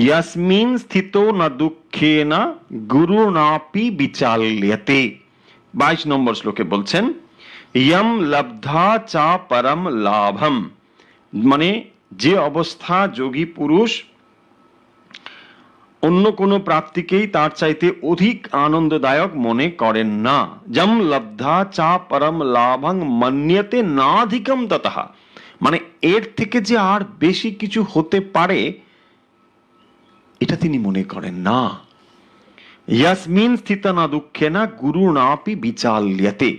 यस्मिन् स्थितो न दुःखेन गुरुणापि विचाल्यते। 22 নম্বর শ্লোকে বলছেন ইয়ম লব্ধা চা পরম লাভম, মানে যে অবস্থা যোগী পুরুষ অন্য কোনো প্রাপ্তিকেই তার চাইতে অধিক আনন্দদায়ক মনে করেন না। যম লব্ধা চা পরম লাভং মন্যতে নাধিকম ততঃ, মানে এর থেকে যে আর বেশি কিছু হতে পারে এটা তিনি মনে করেন না। ইয়াসমিন স্থিতা না দুঃখে না গুরু নাপি বিচাল্যতে,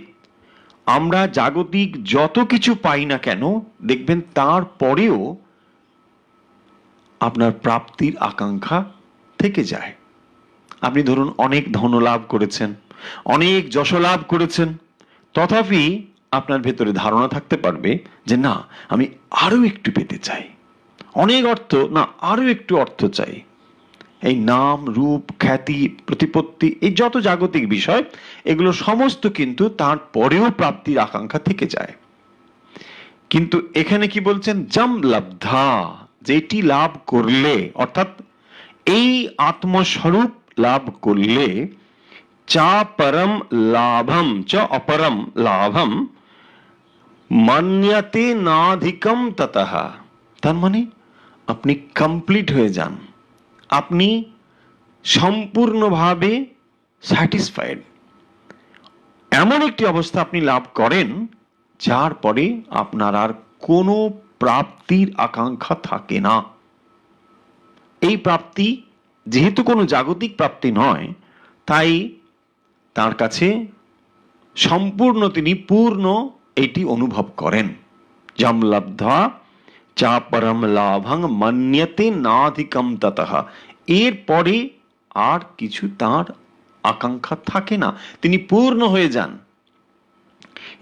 আমরা জাগতিক যত কিছু পাই না কেন দেখবেন তারপরেও আপনার প্রাপ্তির আকাঙ্ক্ষা থেকে যায়। আপনি ধরুন অনেক ধন লাভ করেছেন, অনেক যশ লাভ করেছেন, তথাপি আপনার ভেতরে ধারণা থাকতে পারবে যে না, আমি আরো একটু পেতে চাই। অনেক অর্থ, না আরো একটু অর্থ চাই। এই নাম, রূপ, খ্যাতি, প্রতিপত্তি, এই যত জাগতিক বিষয়, এগুলো সমস্ত কিন্তু তারপরেও প্রাপ্তির আকাঙ্ক্ষা থেকে যায়। কিন্তু এখানে কি বলছেন, জম লব্ধা, যেটি লাভ করলে, অর্থাৎ এই আত্মস্বরূপ লাভ করলে, চা পরম লাভম চ অপরম লাভম মান্যতে নাধিকম ততঃ, তার মানে আপনি কমপ্লিট হয়ে যান, আপনি সম্পূর্ণভাবে স্যাটিসফাইড। এমন একটি অবস্থা আপনি লাভ করেন যার পরে আপনার আর কোনো প্রাপ্তির আকাঙ্ক্ষা থাকে না। এই প্রাপ্তি যেহেতু কোনো জাগতিক প্রাপ্তি নয়, তাই তার কাছে সম্পূর্ণ তিনি পূর্ণ এটি অনুভব করেন। যম লব্ধা চা পরম লাভং মন্যতে নাধিকম ততঃ, এরপরে আর কিছু তার আকাঙ্ক্ষা থাকে না, তিনি পূর্ণ হয়ে যান।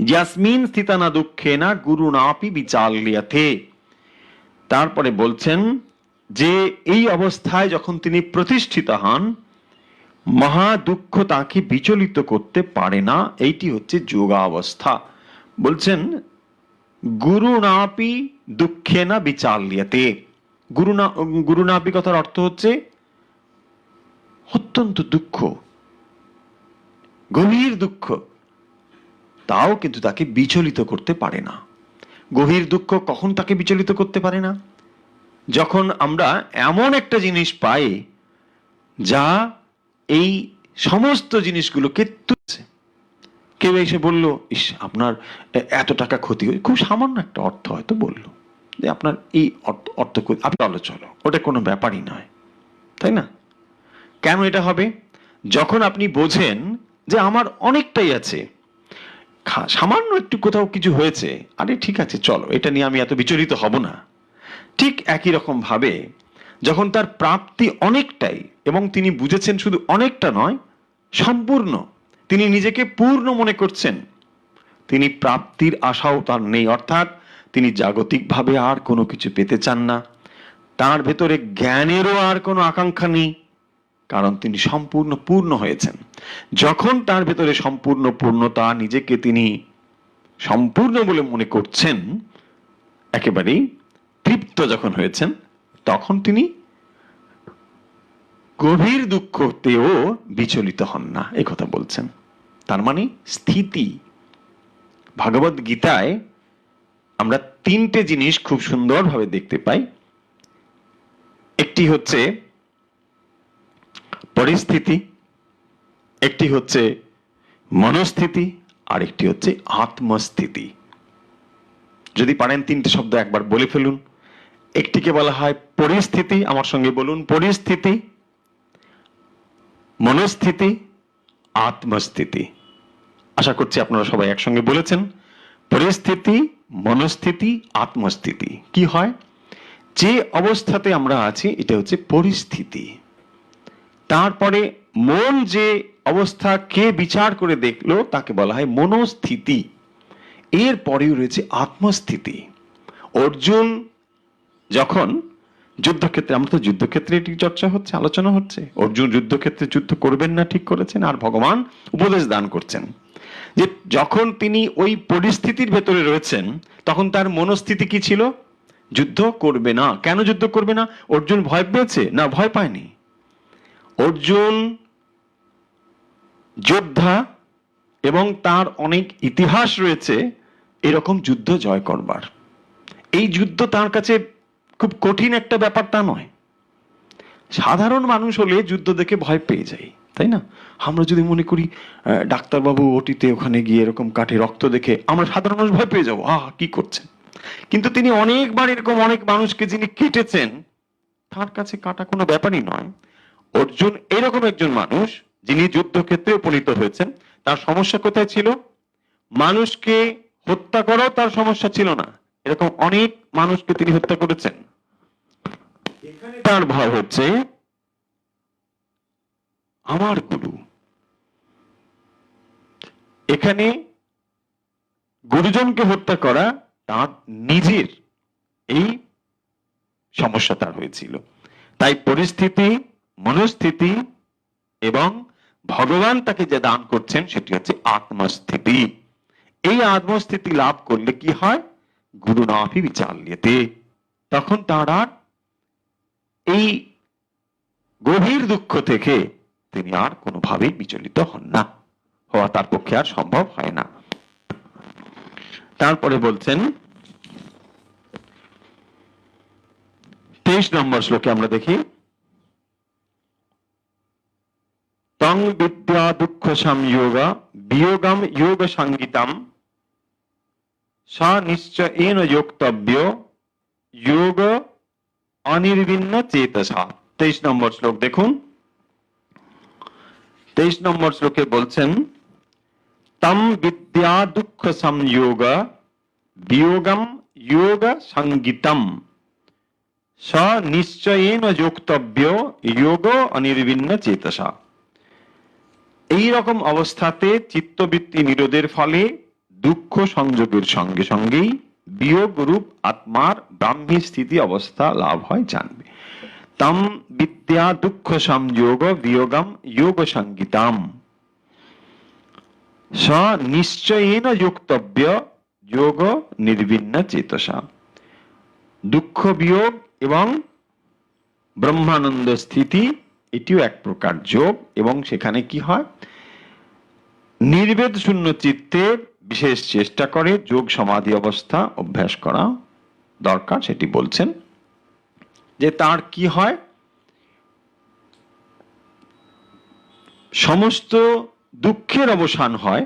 ইয়াসমিন স্থিতা না দুঃখে না গুরুণাপি বিচাল্যতে, তারপরে বলছেন যে এই অবস্থায় যখন তিনি প্রতিষ্ঠিত হন, মহা দুঃখ তাকে বিচলিত করতে পারে না। এইটি হচ্ছে যোগাবস্থা। বলছেন গুরুণাপি দুঃখে না বিচাল্যতে। গুরুণাপি কথার অর্থ হচ্ছে অত্যন্ত দুঃখ, গভীর দুঃখ, তাও কিন্তু তাকে বিচলিত করতে পারে না। গভীর দুঃখ কখন তাকে বিচলিত করতে পারে না? যখন আমরা এমন একটা জিনিস পাই যা এই সমস্ত জিনিসগুলোকে তুলছে। কেউ এসে বলল, ইস আপনার এত টাকা ক্ষতি হয়েছে, খুব সামান্য একটা অর্থ হয়তো বললো যে আপনার এই অর্থ আপনি চলো, ওটা কোনো ব্যাপারই নয়, তাই না? কেন এটা হবে? যখন আপনি বোঝেন যে আমার অনেকটাই আছে, সামান্য একটু কোথাও কিছু হয়েছে, আরে ঠিক আছে চলো, এটা নিয়ে আমি এত বিচলিত হব না। ঠিক একই রকম ভাবে যখন তার প্রাপ্তি অনেকটাই, এবং তিনি বুঝেছেন শুধু অনেকটা নয়, সম্পূর্ণ, তিনি নিজেকে পূর্ণ মনে করছেন, তিনি প্রাপ্তির আশাও তার নেই, অর্থাৎ তিনি জাগতিকভাবে আর কোনো কিছু পেতে চান না, তার ভেতরে জ্ঞানেরও আর কোনো আকাঙ্ক্ষা নেই, কারণ তিনি সম্পূর্ণ পূর্ণ হয়েছেন। যখন তার ভেতরে সম্পূর্ণ পূর্ণতা, নিজেকে তিনি সম্পূর্ণ বলে মনে করছেন, একেবারেই তৃপ্ত যখন হয়েছেন, তখন তিনি গভীর দুঃখতেও বিচলিত হন না, এ কথা বলছেন। তার মানে স্থিতি। ভগবদ গীতায় আমরা তিনটে জিনিস খুব সুন্দরভাবে দেখতে পাই। একটি হচ্ছে পরিস্থিতি, একটি হচ্ছে মনস্থিতি, আর একটি হচ্ছে আত্মস্থিতি। যদি পারেন তিনটে শব্দ একবার বলে ফেলুন। একটিকে বলা হয় পরিস্থিতি, আমার সঙ্গে বলুন, পরিস্থিতি, মনস্থিতি, আত্মস্থিতি। আশা করছি আপনারা সবাই একসঙ্গে বলেছেন। পরিস্থিতি, মনস্থিতি, আত্মস্থিতি। কি হয়? যে অবস্থাতে আমরা আছি এটা হচ্ছে পরিস্থিতি। তারপরে মন যে অবস্থা কে বিচার করে দেখলো তাকে বলা হয় মনোস্থিতি। এর পরেও রয়েছে আত্মস্থিতি। অর্জুন যখন যুদ্ধক্ষেত্রে, আমরা তো যুদ্ধক্ষেত্রে এটি চর্চা হচ্ছে, আলোচনা হচ্ছে, অর্জুন যুদ্ধক্ষেত্রে যুদ্ধ করবেন না ঠিক করেছেন, আর ভগবান উপদেশ দান করছেন যে যখন তিনি ওই পরিস্থিতির ভেতরে রয়েছেন তখন তার মনোস্থিতি কি ছিল? যুদ্ধ করবে না। কেন যুদ্ধ করবে না? অর্জুন ভয় পেয়েছে? না, ভয় পায়নি। অর্জুন যোদ্ধা এবং তার অনেক ইতিহাস রয়েছে এরকম যুদ্ধ জয় করবার। এই যুদ্ধ তার কাছে খুব কঠিন একটা ব্যাপার তা নয়। সাধারণ মানুষ হলে যুদ্ধ দেখে ভয় পেয়ে যায়, তাই না? আমরা যদি মনে করি ডাক্তারবাবু ওটিতে ওখানে গিয়ে এরকম কাটে রক্ত দেখে আমরা সাধারণ মানুষ ভয় পেয়ে যাবো, কি করছেন। কিন্তু তিনি অনেকবার এরকম অনেক মানুষকে যিনি কেটেছেন, তার কাছে কাটা কোনো ব্যাপারই নয়। অর্জুন এরকম একজন মানুষ যিনি যুদ্ধক্ষেত্রে উপনীত হয়েছেন। তার সমস্যা কোথায় ছিল? মানুষকে হত্যা করাও তার সমস্যা ছিল না। এরকম অনেক মানুষকে তিনি হত্যা করেছেন। এখানে তার ভয় হচ্ছে আমার গুরু। এখানে গুরুজনকে হত্যা করা তার নিজের এই সমস্যা তার হয়েছিল। তাই পরিস্থিতি, মনস্থিতি এবং ভগবান তাকে যে দান করছেন সেটি হচ্ছে আত্মস্থিতি। এই আত্মস্থিতি লাভ করলে কি হয়? গুরু নাভি বিচাল্যতে, তখন তার আর এই গভীর দুঃখ থেকে তিনি আর কোনোভাবেই বিচলিত হন না, হওয়া তার পক্ষে আর সম্ভব হয় না। তারপরে বলছেন 23 নম্বর শ্লোকে আমরা দেখি, তং বিদ্যা দুঃখ সংযোগ বিয়োগম যোগ সংগীতম সা নিশ্চয়েন যোক্তব্য যোগ অনির্বিন্ন চেতসা। 23 নম্বর শ্লোক দেখুন। 23 নম্বর শ্লোকে বলছেন, তম বিদ্যা দুঃখ সংযোগ বিয়োগম যোগ সংগীতম স নিশ্চয়েন যোক্তব্য যোগ অনির্বিন্ন চেতসা। এই রকম অবস্থাতে চিত্তবৃত্তি নিরোধের ফলে দুঃখ সংযোগের সঙ্গে সঙ্গেই বিয়োগ রূপ আত্মার ব্রাহ্মী স্থিতি অবস্থা লাভ হয়, জানবে। তম বিদ্যা দুঃখ সংযোগ বিয়োগম যোগ সংগীতম স নিশ্চয়েন যোক্তব্য যোগ নির্বিন্ন চেতসা। দুঃখ বিয়োগ এবং ব্রহ্মানন্দ স্থিতি এটিও এক প্রকার যোগ, এবং সেখানে কি হয়? নির্বেদ শূন্য চিত্তে বিশেষ চেষ্টা করে যোগ সমাধি অবস্থা অভ্যাস করা দরকার। সেটি বলছেন যে তার কি হয়? সমস্ত দুঃখের অবসান হয়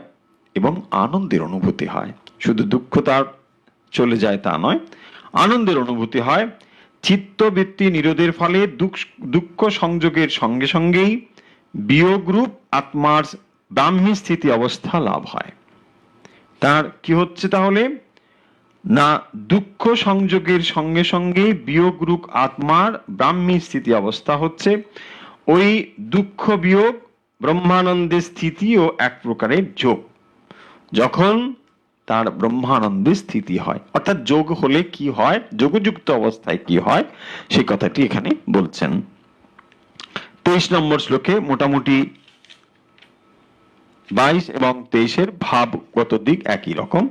এবং আনন্দের অনুভূতি হয়। শুধু দুঃখ তার চলে যায় তা নয়, আনন্দের অনুভূতি হয়। চিত্তবৃত্তি নিরোধের ফলে দুঃখ সংযোগের সঙ্গে সঙ্গেই বিয়োগরূপ আত্মার ব্রাহ্মী স্থিতি অবস্থা লাভ হয়। তার কি হচ্ছে তাহলে? না, দুঃখ সংযোগের সঙ্গে সঙ্গে বিয়োগরূপ আত্মার ব্রাহ্মী স্থিতি অবস্থা হচ্ছে। ওই দুঃখ বিয়োগ ব্রহ্মানন্দের স্থিতিও এক প্রকারের যোগ। যখন তার ব্রহ্মানন্দের স্থিতি হয়, অর্থাৎ যোগ হলে কি হয়, যোগযুক্ত অবস্থায় কি হয়, সেই কথাটি এখানে বলছেন। 23 নম্বর শ্লোকে মোটামুটি 22 এবং 23-এর ভাবগত দিক একই রকম।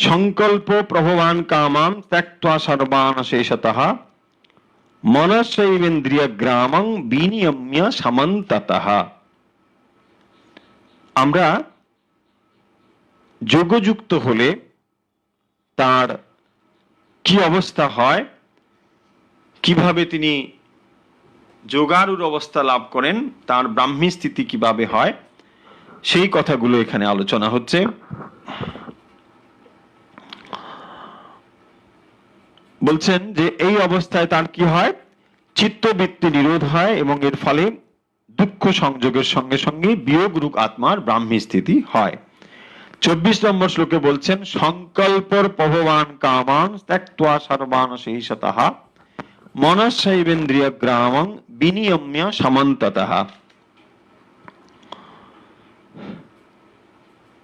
সংকল্প প্রভবান কামাম ত্যক্ত্বা সর্বান শেষতঃ মনসৈবেন্দ্রিয় গ্রামং বিনিয়ম্য সমন্ততঃ। আমরা যোগযুক্ত হলে তার কি অবস্থা হয়, কিভাবে তিনি যোগারূঢ় অবস্থা লাভ করেন, তার ব্রাহ্মী স্থিতি কিভাবে হয়, সেই কথাগুলো এখানে আলোচনা হচ্ছে। বলছেন যে এই অবস্থায় তার কি হয়, চিত্তবৃত্তি নিরোধ হয় এবং এর ফলে দুঃখ সংযোগের সঙ্গে সঙ্গে বিয়োগ রূপ আত্মার ব্রাহ্মী স্থিতি হয়। 24 নম্বর শ্লোকে বলছেন সংকল্পর প্রভবান কামাং ত্যক্ত্বা সর্বান শেষতঃ মনসৈবেন্দ্রিয় গ্রামং বিনিয়ম্য সমন্ততঃ।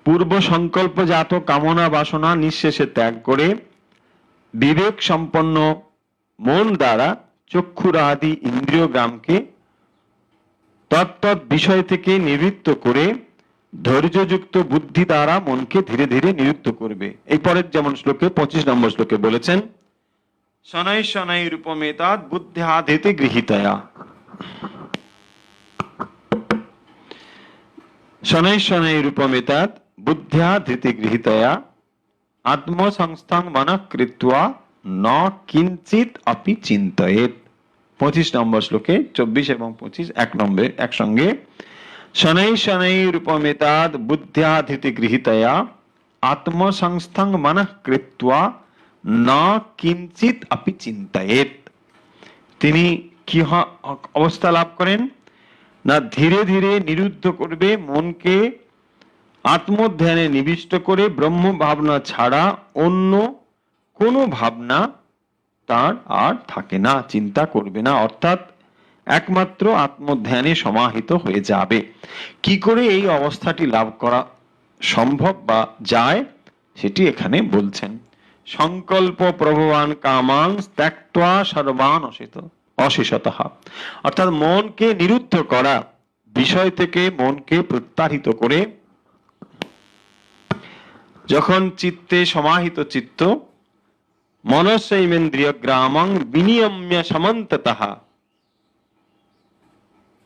পূর্ব সংকল্পজাত কামনা বাসনা নিঃশেষে ত্যাগ করে বিবেক সম্পন্ন মন দ্বারা চক্ষুরাদি ইন্দ্রিয় গ্রামকে তত্তৎ বিষয় থেকে নিবৃত্ত করে ধৈর্যযুক্ত বুদ্ধি দ্বারা মনকে ধীরে ধীরে নিযুক্ত করবে। এই পরের যেমন শ্লোকে 25 নম্বর শ্লোকে বলেছেন শনৈ শনৈ রূপমেতাৎ বুদ্ধ্যাধীতে গৃহীতয়া। শনৈ শনৈ রূপমেতাৎ বুদ্ধ্যাধীতে গৃহীতয়া আত্মসংস্থং মনঃ কৃত্বা ন কিঞ্চিৎ অপি চিন্তয়েৎ। 25 নম্বর শ্লোকে 24 এবং 25 একসঙ্গে শনৈ শনৈ রূপমেতাৎ বুদ্ধ্যাধীতে গৃহীতয়া আত্মসংস্থং মনঃ কৃত্বা ন কিঞ্চিৎ অপি চিন্তয়েৎ। তিনি কি অবস্থা লাভ করেন না, ধীরে ধীরে নিরুদ্ধ করবে মনকে, আত্মধ্যানে নিবিষ্ট করে ব্রহ্ম ভাবনা ছাড়া অন্য কোনো ভাবনা তার আর থাকে না, চিন্তা করবে না, অর্থাৎ একমাত্র আত্মধ্যানে সমাহিত হয়ে যাবে। কি করে এই অবস্থাটি লাভ করা সম্ভব বা যায় সেটি এখানে বলছেন। সংকল্প প্রভবান কামাং ত্যক্ত্বা সর্বান অশেষতঃ, অর্থাৎ মনকে নিরুদ্ধ করা, বিষয় থেকে মনকে প্রত্যাহিত করে যখন চিত্তে সমাহিত চিত্ত মনসৈবেন্দ্রিয় গ্রামং বিনিয়ম্য সমন্ততঃ,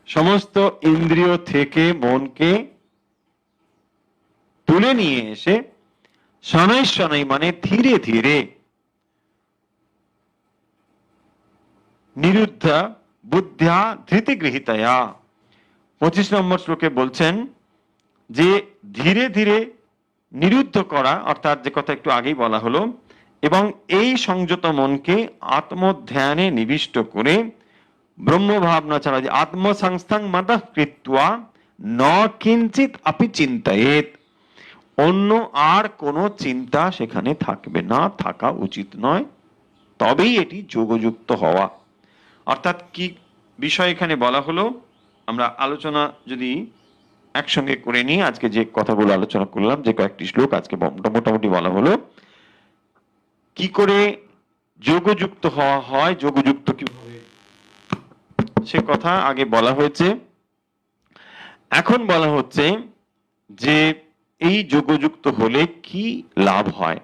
সমস্ত ইন্দ্রিয় থেকে মনকে তুলে নিয়ে এসে শনৈ শনৈ মানে ধীরে ধীরে নিরুদ্ধ বুদ্ধ্যা ধৃতি গৃহীতয়া। 25 নম্বর শ্লোকে বলছেন যে ধীরে ধীরে নিরুদ্ধ করা, অর্থাৎ যে কথা একটু আগেই বলা হলো, এবং এই সংযত মনকে আত্মধ্যানে নিবিষ্ট করে ব্রহ্ম ভাবনা ছাড়া যে আত্মসংস্থং মনঃ কৃত্বা ন কিঞ্চিৎ অপি চিন্তয়েৎ, অন্য আর কোনো চিন্তা সেখানে থাকবে না, থাকা উচিত নয়, তবেই এটি যোগযুক্ত হওয়া। অর্থাৎ কি বিষয় এখানে বলা হলো, আমরা আলোচনা যদি একসঙ্গে করে নিই, আজকে যে কথাগুলো আলোচনা করলাম, যে কয়েকটি শ্লোক আজকে মোটামুটি বলা হলো কি করে যোগযুক্ত হওয়া হয়, যোগযুক্ত কিভাবে সে কথা আগে বলা হয়েছে। এখন বলা হচ্ছে যে এই যোগযুক্ত হলে কি লাভ হয়,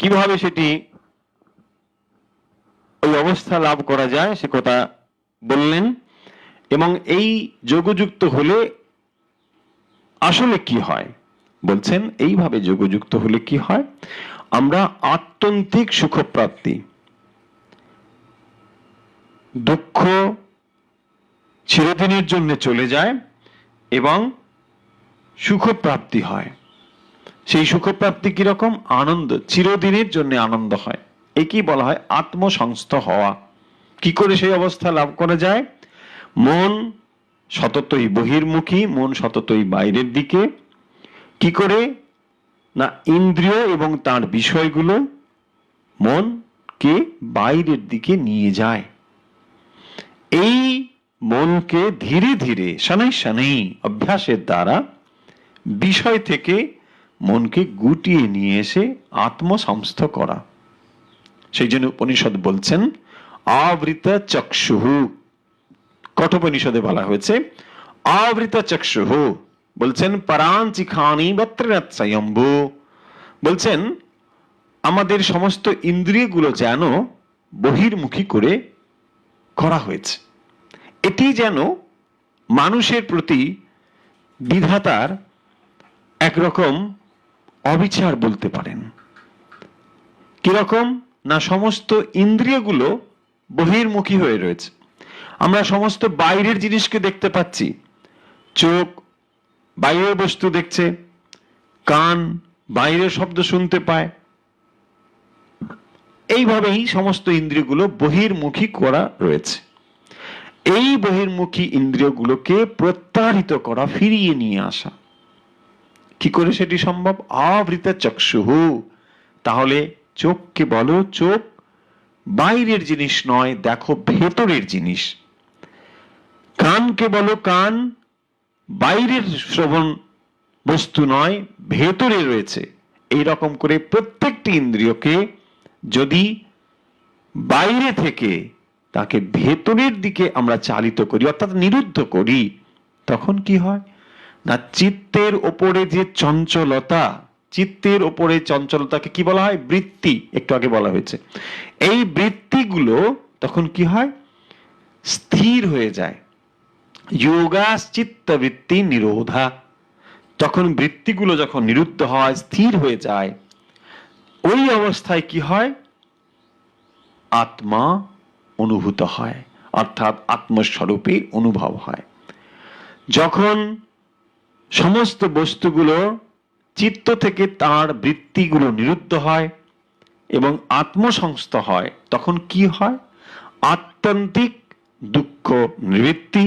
কিভাবে সেটি ওই অবস্থা লাভ করা যায় সে কথা বললেন। এবং এই যোগযুক্ত হলে আসলে কি হয় বলছেন, এইভাবে যোগযুক্ত হলে কি হয়, আমরা আত্যন্তিক সুখপ্রাপ্তি, দুঃখ চিরদিনের জন্য চলে যায় এবং সুখপ্রাপ্তি হয়। সেই সুখপ্রাপ্তি কিরকম, আনন্দ, চিরদিনের জন্য আনন্দ হয়। একেই বলা হয় আত্মসংস্থ হওয়া। কি করে সেই অবস্থা লাভ করা যায়, মন সততই বহির্মুখী, মন সততই বাইরের দিকে, কি করে না ইন্দ্রিয় এবং তার বিষয়গুলো মনকে বাইরের দিকে নিয়ে যায়। এই মনকে ধীরে ধীরে শনৈ শনৈ অভ্যাসের দ্বারা বিষয় থেকে মনকে গুটিয়ে নিয়ে এসে আত্মসংস্থ করা। সেই জন্য উপনিষদ বলছেন আবৃত চক্ষুঃ কঠোপনিষদে বলা হয়েছে আবৃত চক্ষুঃ, বলছেন পরাঞ্চিখানি বত্রনাথ স্বয়ম্ভু, বলছেন আমাদের সমস্ত ইন্দ্রিয়গুলো যেন বহির্মুখী করে করা হয়েছে। এটি যেন মানুষের প্রতি বিধাতার একরকম অবিচার বলতে পারেন। কিরকম না, সমস্ত ইন্দ্রিয়গুলো বহির্মুখী হয়ে রয়েছে। আমরা সমস্ত বাইরের জিনিসকে দেখতে পাচ্ছি, চোখ বাইরের বস্তু দেখছে, কান বাইরের শব্দ শুনতে পায়, এইভাবেই সমস্ত ইন্দ্রিয়গুলো বহির্মুখী করা রয়েছে। এই বহির্মুখী ইন্দ্রিয়গুলোকে প্রত্যাহৃত করা, ফিরিয়ে নিয়ে আসা, কি করে সেটি সম্ভব? আবৃত চক্ষুঃ, তাহলে চোখকে বলো চোখ বাইরের জিনিস নয়, দেখো ভেতরের জিনিস। কানকে বলো কান বাইরের শ্রবণ বস্তু নয়, ভেতরে রয়েছে। এই রকম করে প্রত্যেকটি ইন্দ্রিয়কে যদি বাইরে থেকে তাকে ভেতরের দিকে আমরা চালিত করি, অর্থাৎ নিরুদ্ধ করি, তখন কি হয় না, চিত্তের ওপরে যে চঞ্চলতা, চিত্তের ওপরে চঞ্চলতাকে কি বলা হয়? বৃত্তি, একটু আগে বলা হয়েছে। এই বৃত্তিগুলো তখন কি হয়? স্থির হয়ে যায়। যোগাস চিত্ত বৃত্তি নিরোধা, তখন বৃত্তিগুলো যখন নিরুদ্ধ হয়, স্থির হয়ে যায়, ওই অবস্থায় কি হয়? আত্মা অনুভূত হয়, অর্থাৎ আত্মস্বরূপের অনুভব হয়। যখন সমস্ত বস্তুগুলো চিত্ত থেকে তার বৃত্তিগুলো নিরুদ্ধ হয় এবং আত্মসংস্থ হয়, তখন কি হয়? আত্যন্তিক দুঃখ নিবৃত্তি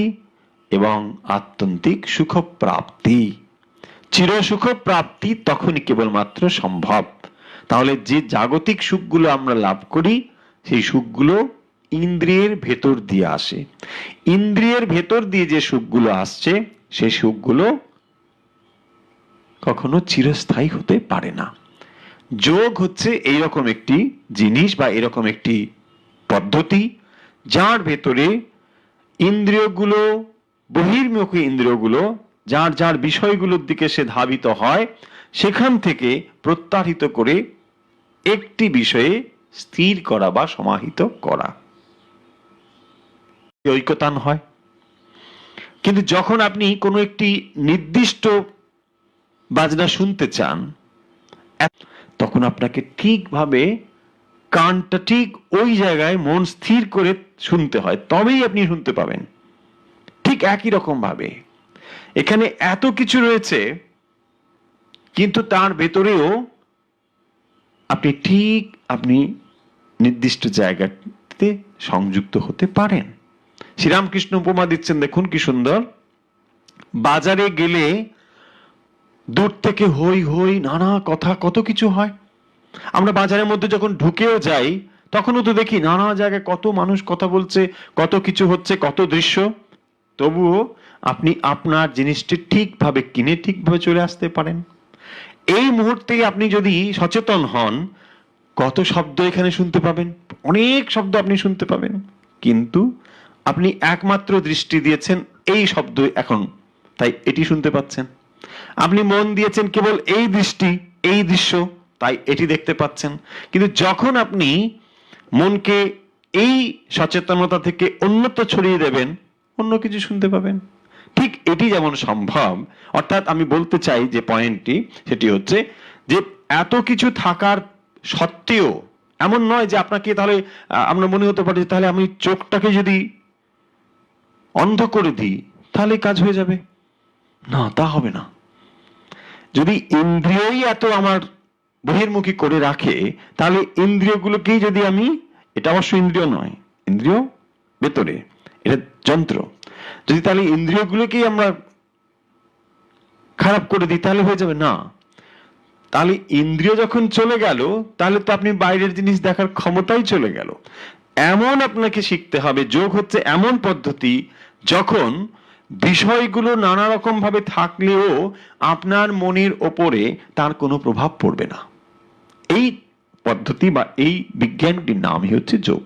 এবং আত্যন্তিক সুখ প্রাপ্তি, চিরসুখ প্রাপ্তি তখনই কেবলমাত্র সম্ভব। তাহলে যে জাগতিক সুখগুলো আমরা লাভ করি, সেই সুখগুলো ইন্দ্রিয়ের ভেতর দিয়ে আসে। ইন্দ্রিয়ের ভেতর দিয়ে যে সুখগুলো আসছে, সেই সুখগুলো কখনো চিরস্থায়ী হতে পারে না। যোগ হচ্ছে এইরকম একটি জিনিস বা এরকম একটি পদ্ধতি, যার ভেতরে ইন্দ্রিয়গুলো, বহির্মুখী ইন্দ্রিয়গুলো যার যার বিষয়গুলোর দিকে সে ধাবিত হয়, সেখান থেকে প্রত্যাহৃত করে একটি বিষয়ে স্থির করা বা সমাহিত করা, ঐকতান হয়। কিন্তু যখন আপনি কোনো একটি নির্দিষ্ট বাজনা শুনতে চান, তখন আপনাকে ঠিকভাবে কানটা ঠিক ওই জায়গায় মন স্থির করে শুনতে হয়, তবেই আপনি শুনতে পাবেন। ঠিক একই রকম ভাবে এখানে এত কিছু রয়েছে, কিন্তু তার ভেতরেও আপনি নির্দিষ্ট জায়গাতে সংযুক্ত হতে পারেন। শ্রীরামকৃষ্ণ উপমা দিচ্ছেন, দেখুন কি সুন্দর। বাজারে গেলে দূর থেকে হই হই, নানা কথা, কত কিছু হয়। আমরা বাজারের মধ্যে যখন ঢুকেও যাই, তখনও তো দেখি নানা জায়গায় কত মানুষ কথা বলছে, কত কিছু হচ্ছে, কত দৃশ্য। তবুও আপনি আপনার জিনিসটি ঠিকভাবে কিনে ঠিকভাবে চলে আসতে পারেন। এই মুহূর্তে আপনি যদি সচেতন হন, কত শব্দ এখানে শুনতে পাবেন, অনেক শব্দ আপনি শুনতে পাবেন, কিন্তু আপনি একমাত্র দৃষ্টি দিয়েছেন এই শব্দ এখন, তাই এটি শুনতে পাচ্ছেন। আপনি মন দিয়েছেন কেবল এই দৃষ্টি, এই দৃশ্য, তাই এটি দেখতে পাচ্ছেন। কিন্তু যখন আপনি মনকে এই সচেতনতা থেকে অন্যত্র ছড়িয়ে দেবেন, অন্য কিছু শুনতে পাবেন। ঠিক এটি যেমন সম্ভব, অর্থাৎ আমি বলতে চাই যে পয়েন্টটি, সেটি হচ্ছে যে এত কিছু থাকার সত্ত্বেও এমন নয় যে আপনাকে, তাহলে আমরা মনে হতে পারে তাহলে আমি চোখটাকে যদি অন্ধ করে দিই তাহলে কাজ হয়ে যাবে। না, তা হবে না। যদি ইন্দ্রিয়ই এত আমার বহির্মুখী করে রাখে, তাহলে ইন্দ্রিয়গুলোকেই যদি আমি, এটা অবশ্য ইন্দ্রিয় নয়, ইন্দ্রিয় ভেতরে, এটা যন্ত্র, যদি তাহলে ইন্দ্রিয়গুলোকেই আমরা খারাপ করে দিই তাহলে হয়ে যাবে না। তাহলে ইন্দ্রিয় যখন চলে গেল, তাহলে তো আপনি বাইরের জিনিস দেখার ক্ষমতাই চলে গেল। এমন আপনাকে শিখতে হবে। যোগ হচ্ছে এমন পদ্ধতি যখন বিষয়গুলো নানা রকম ভাবে থাকলেও আপনার মনের ওপরে তার কোনো প্রভাব পড়বে না। এই পদ্ধতি বা এই বিজ্ঞানটির নামই হচ্ছে যোগ।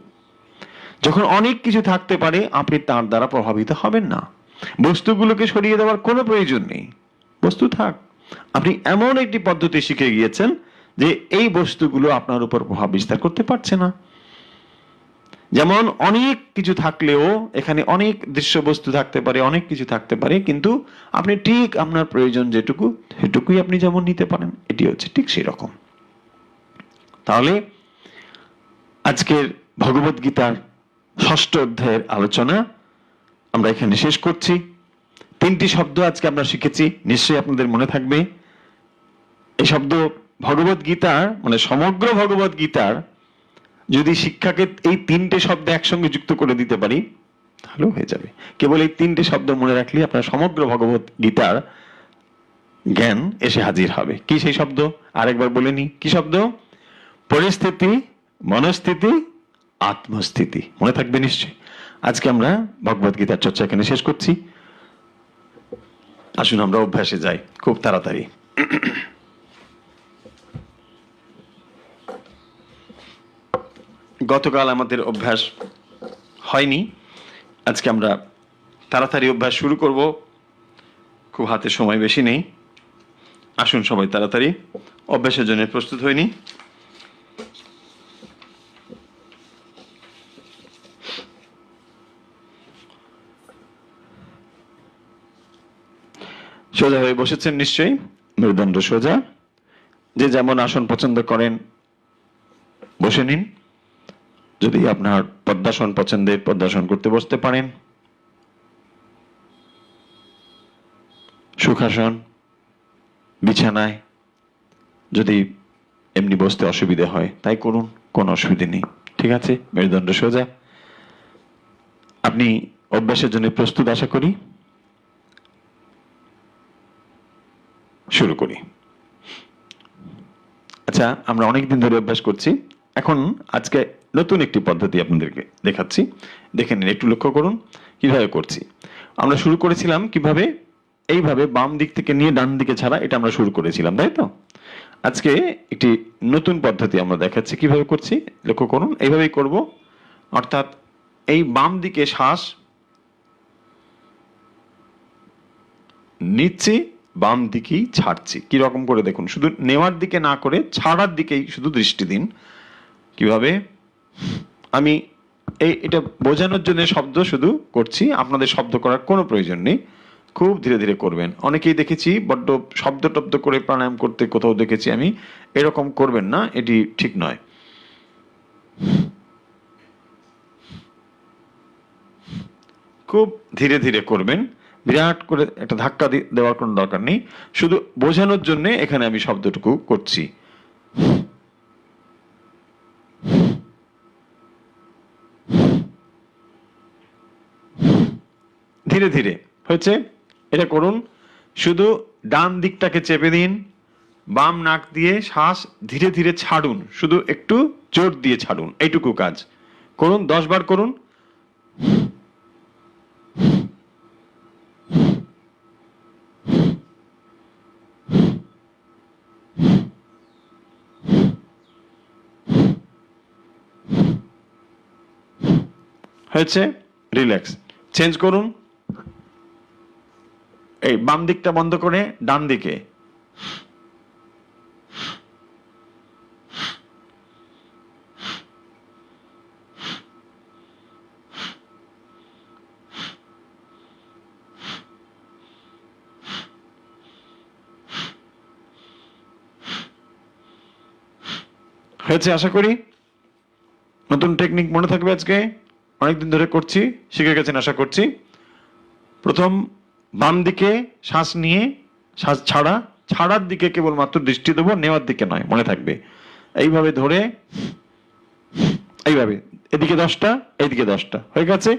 যখন অনেক কিছু থাকতে পারে আপনি তার দ্বারা প্রভাবিত হবেন না। বস্তুগুলোকে সরিয়ে দেওয়ার কোনো প্রয়োজন নেই, বস্তু থাক। আপনি এমন একটি পদ্ধতি শিখে গিয়েছেন যে এই বস্তুগুলো আপনার উপর প্রভাব বিস্তার করতে পারছে না। যেমন অনেক কিছু থাকলেও এখানে অনেক দৃশ্য বস্তু থাকতে পারে, অনেক কিছু থাকতে পারে, কিন্তু আপনি ঠিক আপনার প্রয়োজন যেটুকু সেটুকুই আপনি যেমন নিতে পারেন, এটি হচ্ছে ঠিক সেই রকম। তাহলে আজকের ভগবদ গীতার 6ষ্ঠ অধ্যায়ের আলোচনা আমরা এখানে শেষ করছি। 3টি শব্দ আজকে আমরা শিখেছি, নিশ্চয়ই আপনাদের মনে থাকবে। এই শব্দ ভগবদ গীতার মানে সমগ্র ভগবদ গীতার যদি শিক্ষাকে এই 3টে শব্দ একসঙ্গে যুক্ত করে দিতে পারি তাহলেও হয়ে যাবে। কেবল এই 3টে শব্দ মনে রাখলে আপনার সমগ্র ভগবদ গীতার জ্ঞান এসে হাজির হবে। কি সেই শব্দ আরেকবার বলে নি, কি শব্দ? পরিস্থিতি, মনস্থিতি, আত্মস্থিতি। মনে থাকবে নিশ্চয়ই। আজকে আমরা ভগবদ গীতার চর্চা এখানে শেষ করছি। আসুন আমরা অভ্যাসে যাই খুব তাড়াতাড়ি। গতকাল আমাদের অভ্যাস হয়নি, আজকে আমরা তাড়াতাড়ি অভ্যাস শুরু করব। খুব হাতে সময় বেশি নেই, আসুন সবাই তাড়াতাড়ি অভ্যাসের জন্য প্রস্তুত হয়নি। সোজা হয়ে বসেছেন নিশ্চয়ই, মেরুদণ্ড সোজা। যে যেমন আসন পছন্দ করেন বসে নিন। যদি আপনার পদ্মাসন পছন্দের পদ্মাসন করতে বসতে পারেন। সুখাসন, বিছানায় যদি এমনি বসতে অসুবিধা হয় তাই করুন, কোনো অসুবিধা নেই। ঠিক আছে, মেরুদণ্ড সোজা। আপনি অভ্যাসের জন্য প্রস্তুত আশা করি। শুরু করি। আচ্ছা, আমরা অনেকদিন ধরে অভ্যাস করছি, এখন আজকে নতুন একটি পদ্ধতি আপনাদেরকে দেখাচ্ছি, দেখে নিন, একটু লক্ষ্য করুন কিভাবে করছি। আমরা শুরু করেছিলাম কিভাবে, এইভাবে বাম দিক থেকে নিয়ে ডান দিকে ছাড়া, এটা আমরা শুরু করেছিলাম, তাই তো? আজকে একটি নতুন পদ্ধতি আমরা দেখাচ্ছি কিভাবে করছি, লক্ষ্য করুন। এইভাবেই করব, অর্থাৎ এই বাম দিকে শ্বাস নিচ্ছি, বাম দিকেই ছাড়ছি। কি রকম করে দেখুন, শুধু নেওয়ার দিকে না করে ছাড়ার দিকেই শুধু দৃষ্টি দিন। কিভাবে আমি এটা বোঝানোর জন্য শব্দ শুধু করছি, আপনাদের শব্দ করার কোনো প্রয়োজন নেই, খুব ধীরে ধীরে করবেন। অনেকেই দেখেছি বড্ড শব্দ টব্দ করে প্রাণায়াম করতে, কোথাও দেখেছি আমি, এরকম করবেন না, এটি ঠিক নয়। খুব ধীরে ধীরে করবেন, বিরাট করে একটা ধাক্কা দেওয়ার কোনো দরকার নেই, শুধু বোঝানোর জন্য এখানে আমি শব্দটুকু করছি। ধীরে ধীরে হয়েছে, এটা করুন। শুধু ডান দিকটাকে চেপে দিন, বাম নাক দিয়ে শ্বাস ধীরে ধীরে ছাড়ুন, শুধু একটু জোর দিয়ে ছাড়ুন, এইটুকু কাজ করুন। 10 বার করুন। হয়েছে, রিল্যাক্স। চেঞ্জ করুন, এই বাম দিকটা বন্ধ করে ডান দিকে। হয়েছে আশা করি। নতুন টেকনিক মনে থাকবে, আজকে অনেকদিন ধরে করছি, শিখে গেছেন আশা করছি। প্রথম বাম দিকে শ্বাস নিয়ে শ্বাস ছাড়া, ছাড়ার দিকে কেবলমাত্র দৃষ্টি দেবো, নেওয়ার দিকে নয়, মনে থাকবে। এইভাবে ধরে এইভাবে, এদিকে 10টা এইদিকে 10টা, হয়ে গেছে।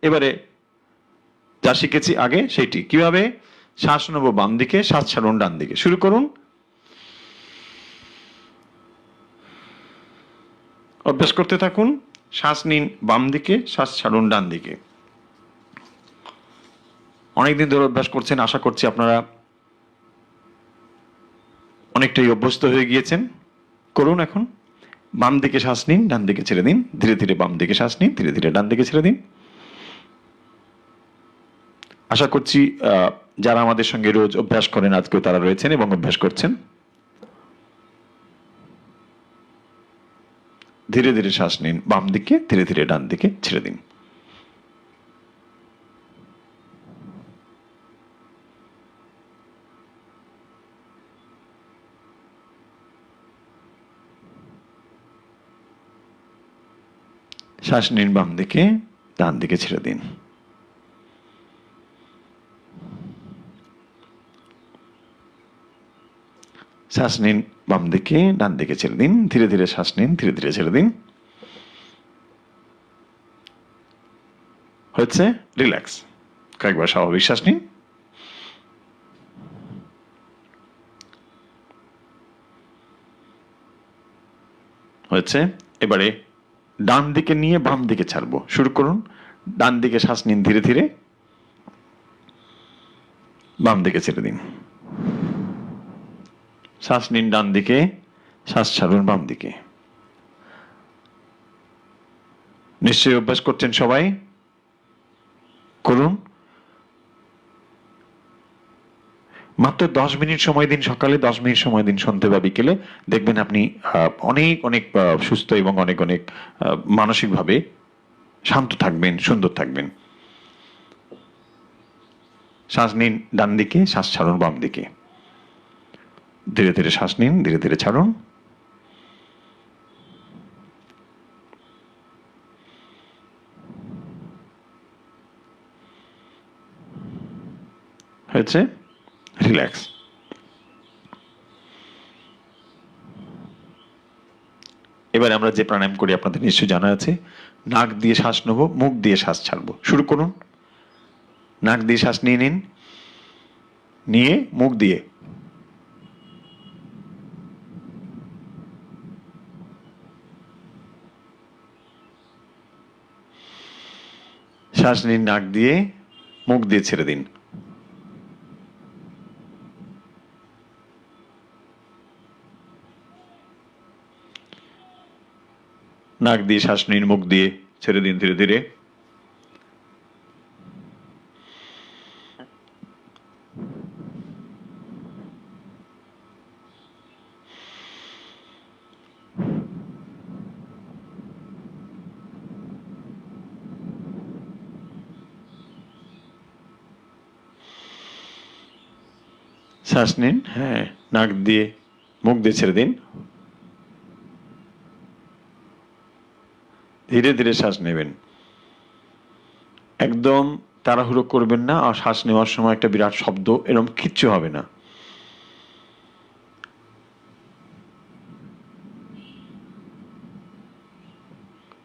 এবারে যা শিখেছি আগে সেইটি, কিভাবে শ্বাস নেবো বাম দিকে, শ্বাস ছাড়ুন ডান দিকে। শুরু করুন, অভ্যাস করতে থাকুন। শ্বাস নিন বাম দিকে, শ্বাস ছাড়ুন ডান দিকে। অনেকদিন ধরে অভ্যাস করছেন, আশা করছি আপনারা অনেকটাই অভ্যস্ত হয়ে গিয়েছেন। করুন এখন। বাম দিকে শ্বাস নিন, ডান দিকে ছেড়ে দিন, ধীরে ধীরে বাম দিকে শ্বাস নিন, ধীরে ধীরে ডান দিকে ছেড়ে দিন। আশা করছি যারা আমাদের সঙ্গে রোজ অভ্যাস করেন আজকেও তারা রয়েছেন এবং অভ্যাস করছেন। ধীরে ধীরে শ্বাস নিন বাম দিকে, ধীরে ধীরে ডান দিকে ছেড়ে দিন। শ্বাস নিন বাম দিকে, ডান দিকে ছেড়ে দিন। শ্বাস নিন বাম দিকে, ডান দিকে ছেড়ে দিন, ধীরে ধীরে শ্বাস নিন, ধীরে ধীরে ছেড়ে দিন। হচ্ছে রিল্যাক্স। কয়েকবার স্বাভাবিক শ্বাস নিন। হয়েছে। এবারে ডান দিকে নিয়ে বাম দিকে ছাড়বো। শুরু করুন। ডান দিকে শ্বাস নিন ধীরে ধীরে, বাম দিকে ছেড়ে দিন। শ্বাস নিন ডান দিকে, শ্বাস ছাড়ুন বাম দিকে। নিশ্চয়ই অভ্যাস করছেন সবাই, করুন। মাত্র 10 মিনিট সময় দিন সকালে, 10 মিনিট সময় দিন সন্ধ্যে বা বিকেলে। দেখবেন আপনি অনেক অনেক সুস্থ এবং অনেক অনেক মানসিকভাবে শান্ত থাকবেন, সুন্দর থাকবেন। শ্বাস নিন ডান দিকে, শ্বাস ছাড়ুন বাম দিকে। ধীরে ধীরে শ্বাস নিন, ধীরে ধীরে ছাড়ুন। হয়েছে। রিল্যাক্স। এবার আমরা যে প্রাণায়াম করি আপনাদের নিশ্চয়ই জানা আছে। নাক দিয়ে শ্বাস নেব, মুখ দিয়ে শ্বাস ছাড়বো। শুরু করুন। নাক দিয়ে শ্বাস নিয়ে নিন, নিয়ে মুখ দিয়ে শ্বাস নিন, নাক দিয়ে, মুখ দিয়ে ছেড়ে দিন। নাক দিয়ে শ্বাস নিন, মুখ দিয়ে ছেড়ে দিন ধীরে ধীরে। শ্বাস নিন, হ্যাঁ, নাক দিয়ে, মুখ দিয়ে ছেড়ে দিন। ধীরে ধীরে শ্বাস নেবেন, একদম তাড়াহুড়ো করবেন না। আর শ্বাস নেওয়ার সময় একটা বিরাট শব্দ এরকম কিচ্ছু হবে না।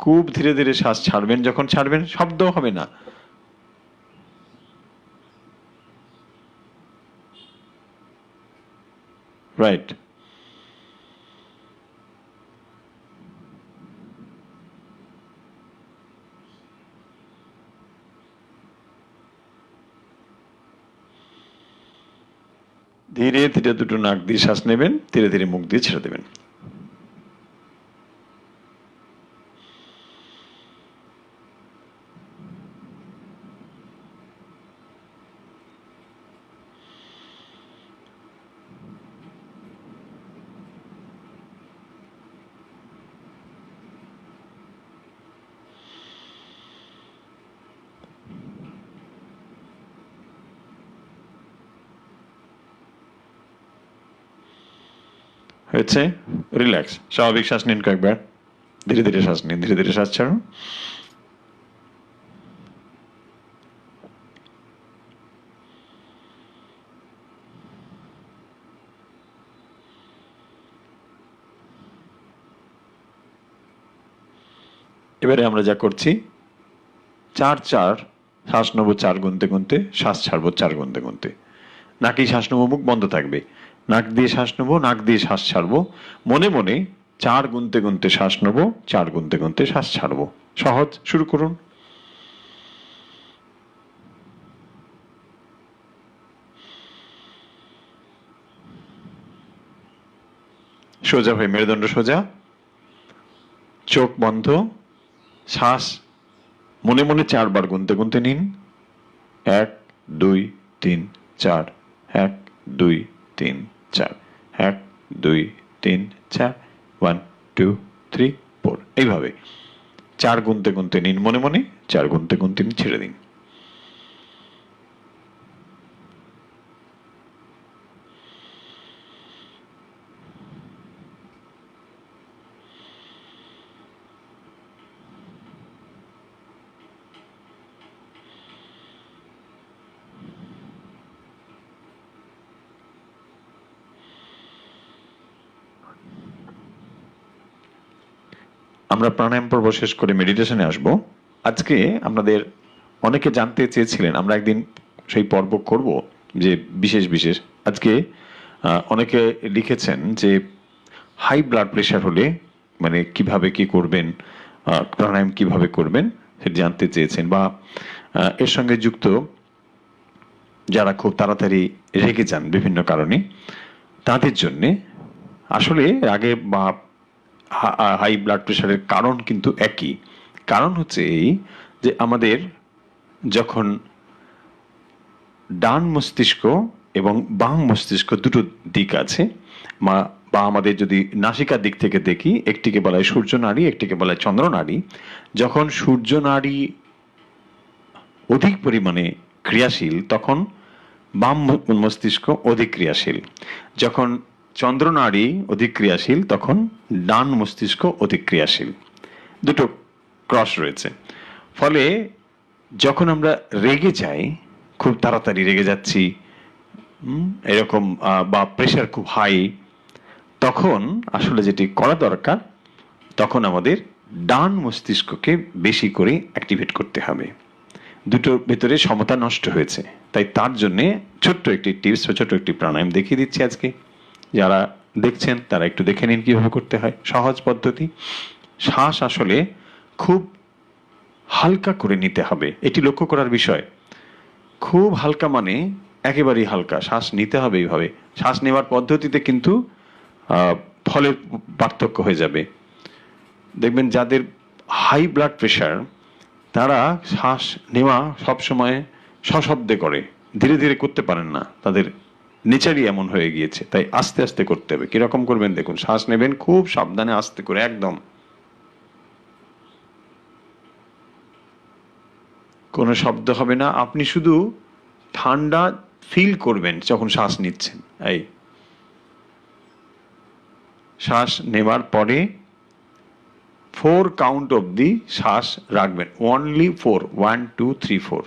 খুব ধীরে ধীরে শ্বাস ছাড়বেন, যখন ছাড়বেন শব্দ হবে না। রাইট। ধীরে ধীরে দুটো নাক দিয়ে শ্বাস নেবেন, ধীরে ধীরে মুখ দিয়ে ছেড়ে দেবেন। হয়েছে। রিল্যাক্স। স্বাভাবিক শ্বাস নিন কয়েকবার, ধীরে ধীরে শ্বাস নিন, ধীরে ধীরে শ্বাস ছাড়ুন। এবারে আমরা যা করছি, 4-4 শ্বাস নেবো 4 গুনতে গুনতে, শ্বাস ছাড়বো 4 গুনতে গুনতে। নাকেই শ্বাস নেবো, মুখ বন্ধ থাকবে। নাক দিয়ে শ্বাস নেবো, নাক দিয়ে শ্বাস ছাড়বো। মনে মনে 4 গুনতে গুনতে শ্বাস নেবো, 4 গুনতে গুনতে শ্বাস ছাড়বো। সহজ। শুরু করুন। সোজা হয়ে মেরুদণ্ড সোজা, চোখ বন্ধ, শ্বাস মনে মনে 4 বার গুনতে গুনতে নিন। 1 2 3 4, 1 2 3 4, 1 2 3 4, 1 2 3 4, এইভাবে 4 গুনতে গুনতে নিন মনে মনে, 4 গুনতে গুনতে নিন, ছেড়ে দিন। আমরা প্রাণায়াম পর্ব শেষ করে মেডিটেশনে আসব। আজকে আপনাদের অনেকে জানতে চেয়েছিলেন, আমরা একদিন সেই পর্ব করব যে বিশেষ বিশেষ। আজকে অনেকে লিখেছেন যে হাই ব্লাড প্রেশার হলে মানে কিভাবে কি করবেন, প্রাণায়াম কিভাবে করবেন সেটা জানতে চেয়েছেন, বা এর সঙ্গে যুক্ত যারা খুব তাড়াতাড়ি রেগে যান বিভিন্ন কারণে, তাদের জন্যে আসলে রাগে বা হাই ব্লাড প্রেশারের কারণ কিন্তু একই। কারণ হচ্ছে এই যে আমাদের যখন ডান মস্তিষ্ক এবং বাম মস্তিষ্ক দুটো দিক আছে, বা আমাদের যদি নাসিকার দিক থেকে দেখি, একটিকে বলা হয় সূর্য নাড়ি, একটিকে বলা হয় চন্দ্র নাড়ি। যখন সূর্য নাড়ি অধিক পরিমাণে ক্রিয়াশীল তখন বাম মস্তিষ্ক অধিক ক্রিয়াশীল, যখন চন্দ্র নাড়ি অধিক ক্রিয়াশীল তখন ডান মস্তিষ্ক অধিক ক্রিয়াশীল। দুটো ক্রস রয়েছে। ফলে যখন আমরা রেগে যাই, খুব তাড়াতাড়ি রেগে যাচ্ছি এরকম, বা প্রেশার খুব হাই, তখন আসলে যেটি করা দরকার, তখন আমাদের ডান মস্তিষ্ককে বেশি করে অ্যাক্টিভেট করতে হবে। দুটোর ভেতরে সমতা নষ্ট হয়েছে। তাই তার জন্যে ছোট্ট একটি টিপস বা ছোট্ট একটি প্রাণায়াম দেখিয়ে দিচ্ছি আজকে। যারা দেখছেন তারা একটু দেখে নিন কিভাবে করতে হয়। সহজ পদ্ধতি। শ্বাস আসলে খুব হালকা করে নিতে হবে, এটি লক্ষ্য করার বিষয়। খুব হালকা মানে একেবারেই হালকা শ্বাস নিতে হবে। এইভাবে শ্বাস নেওয়ার পদ্ধতিতে কিন্তু ফলের পার্থক্য হয়ে যাবে। দেখবেন যাদের হাই ব্লাড প্রেশার তারা শ্বাস নেওয়া সবসময় সশব্দে করে, ধীরে ধীরে করতে পারেন না, তাদের নেচারই এমন হয়ে গিয়েছে। তাই আস্তে আস্তে করতে হবে। কিরকম করবেন দেখুন, শ্বাস নেবেন খুব সাবধানে আস্তে করে, একদম কোনো শব্দ হবে না, আপনি শুধু ঠান্ডা ফিল করবেন যখন শ্বাস নিচ্ছেন। এই শ্বাস নেবার পরে 4 কাউন্ট অবধি শ্বাস রাখবেন, অনলি 4, 1 2 3 4,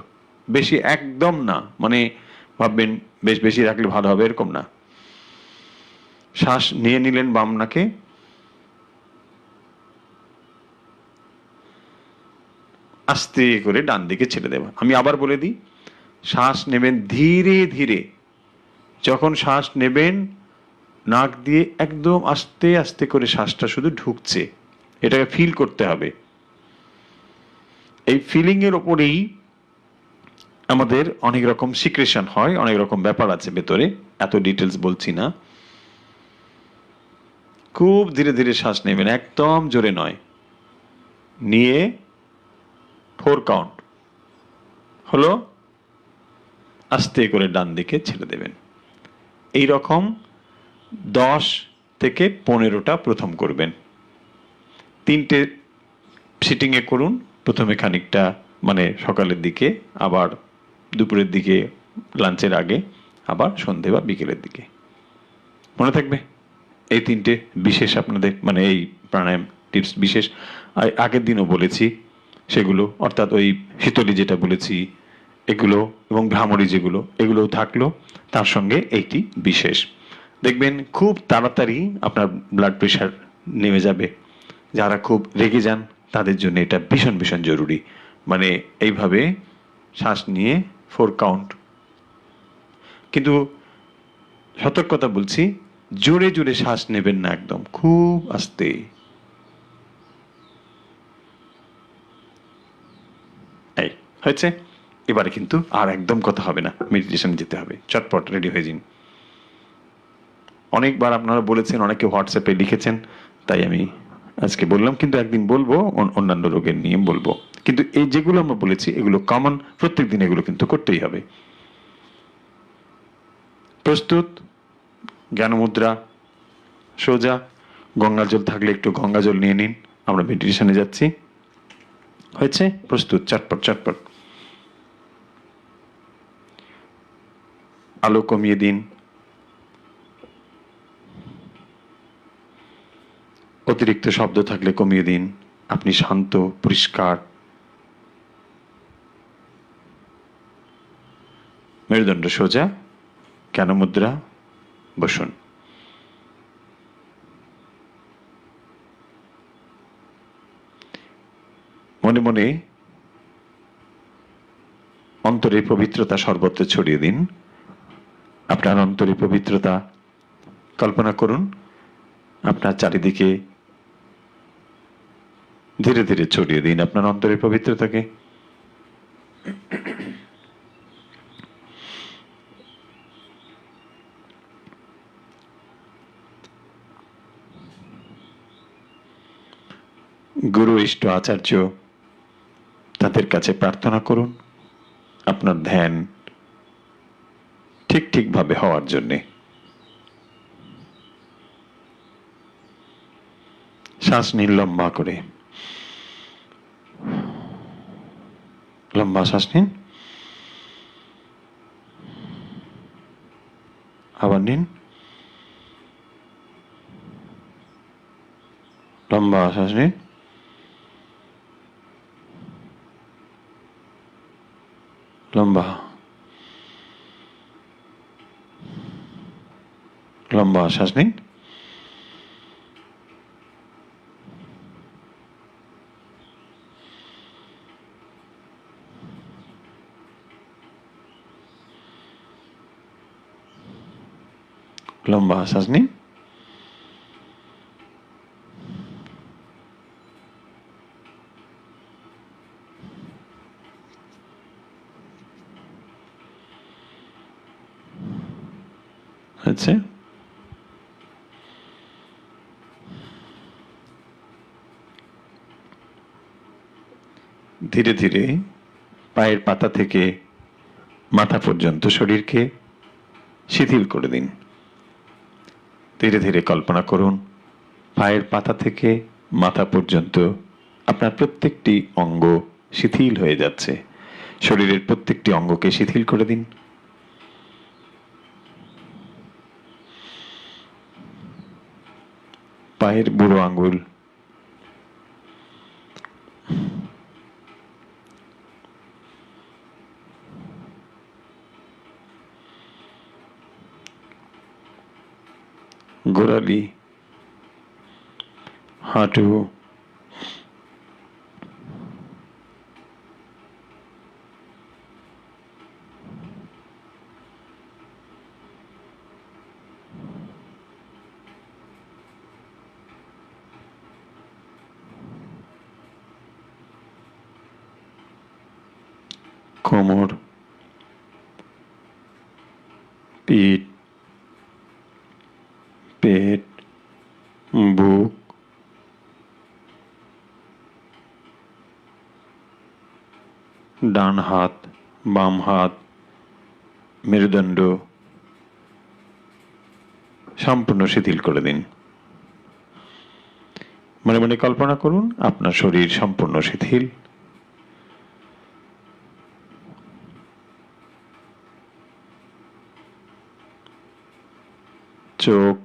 বেশি একদম না, মানে ভাববেন বেশ বেশি রাখলে ভালো হবে এরকম না। শ্বাস নিয়ে নিলেন বাম নাকে, আস্তে করে ডান দিকে ছেড়ে দেবেন। আমি আবার বলে দিই, শ্বাস নেবেন ধীরে ধীরে। যখন শ্বাস নেবেন নাক দিয়ে একদম আস্তে আস্তে করে শ্বাসটা শুধু ঢুকছে, এটাকে ফিল করতে হবে। এই ফিলিং এর ওপরেই আমাদের অনেক রকম সিক্রেশন হয়, অনেক রকম ব্যাপার আছে ভেতরে, এত ডিটেলস বলছি না। খুব ধীরে ধীরে শ্বাস নেবেন, একদম জোরে নয়। নিয়ে 4 কাউন্ট হলো, আস্তে করে ডান দিকে ছেড়ে দেবেন। এই রকম 10 থেকে 15টা প্রথম করবেন। 3টে সিটিংয়ে করুন। প্রথমে খানিকটা মানে সকালের দিকে, আবার দুপুরের দিকে লাঞ্চের আগে, আবার সন্ধে বা বিকেলের দিকে। মনে থাকবে এই 3টে বিশেষ আপনাদের, মানে এই প্রাণায়াম টিপস বিশেষ। আগের দিনও বলেছি সেগুলো, অর্থাৎ ওই শীতলি যেটা বলেছি এগুলো, এবং ভ্রামরী যেগুলো, এগুলোও থাকলো, তার সঙ্গে এইটি বিশেষ। দেখবেন খুব তাড়াতাড়ি আপনার ব্লাড প্রেশার নেমে যাবে। যারা খুব রেগে যান তাদের জন্য এটা ভীষণ ভীষণ জরুরি। মানে এইভাবে শ্বাস নিয়ে 4 কাউন্ট, কিন্তু সতর্কতা বলছি, জোরে জোরে শ্বাস নেবেন না, একদম খুব আস্তে। এই হয়েছে। এবারে কিন্তু আর একদম কথা হবে না, মেডিটেশন যেতে হবে, চটপট রেডি হয়ে যান। অনেকবার আপনারা বলেছেন, অনেকে হোয়াটসঅ্যাপে লিখেছেন, তাই আমি আজকে বললাম, কিন্তু একদিন বলবো অন্যান্য রোগের নিয়ে বলবো। কিন্তু এই যেগুলো আমরা বলেছি এগুলো কমন, প্রত্যেকদিন এগুলো কিন্তু করতেই হবে। প্রস্তুত? জ্ঞানমুদ্রা, সোজা। গঙ্গা জল থাকলে একটু গঙ্গা জল নিয়ে নিন, আমরা মেডিটেশনে যাচ্ছি। হয়েছে? প্রস্তুত? চটপট চটপট। আলো কমিয়ে দিন, অতিরিক্ত শব্দ থাকলে কমিয়ে দিন। আপনি শান্ত, পরিষ্কার। মেরুদণ্ড সোজা, জ্ঞানমুদ্রা, বসুন। মনে মনে অন্তরে পবিত্রতা সর্বত্র ছড়িয়ে দিন। আপনার অন্তরে পবিত্রতা কল্পনা করুন, আপনার চারিদিকে ধীরে ধীরে ছড়িয়ে দিন আপনার অন্তরের পবিত্রতাকে। গুরু ইষ্ট আচার্য তাদের কাছে প্রার্থনা করুন আপনার ধ্যান ঠিক ঠিকভাবে হওয়ার জন্যে। শ্বাস নিন লম্বা করে, লম্বা শ্বাস নিন, আবার নিন, লম্বা শ্বাস নিন, লম্বা, লম্বা শ্বাস নিন, লম্বা শ্বাস নিন, হচ্ছে। ধীরে ধীরে পায়ের পাতা থেকে মাথা পর্যন্ত শরীরকে শিথিল করে দিন। ধীরে ধীরে কল্পনা করুন পায়ের পাতা থেকে মাথা পর্যন্ত আপনার প্রত্যেকটি অঙ্গ শিথিল হয়ে যাচ্ছে। শরীরের প্রত্যেকটি অঙ্গকে শিথিল করে দিন। পায়ের বুড়ো আঙ্গুল, গোড়ালি, হাঁটু, কোমর, পিঠ, পেট, বুক, ডান হাত, বাম হাত, মেরুদণ্ড সম্পূর্ণ শিথিল করে দিন। মনে মনে কল্পনা করুন আপনার শরীর সম্পূর্ণ শিথিল। চোখ,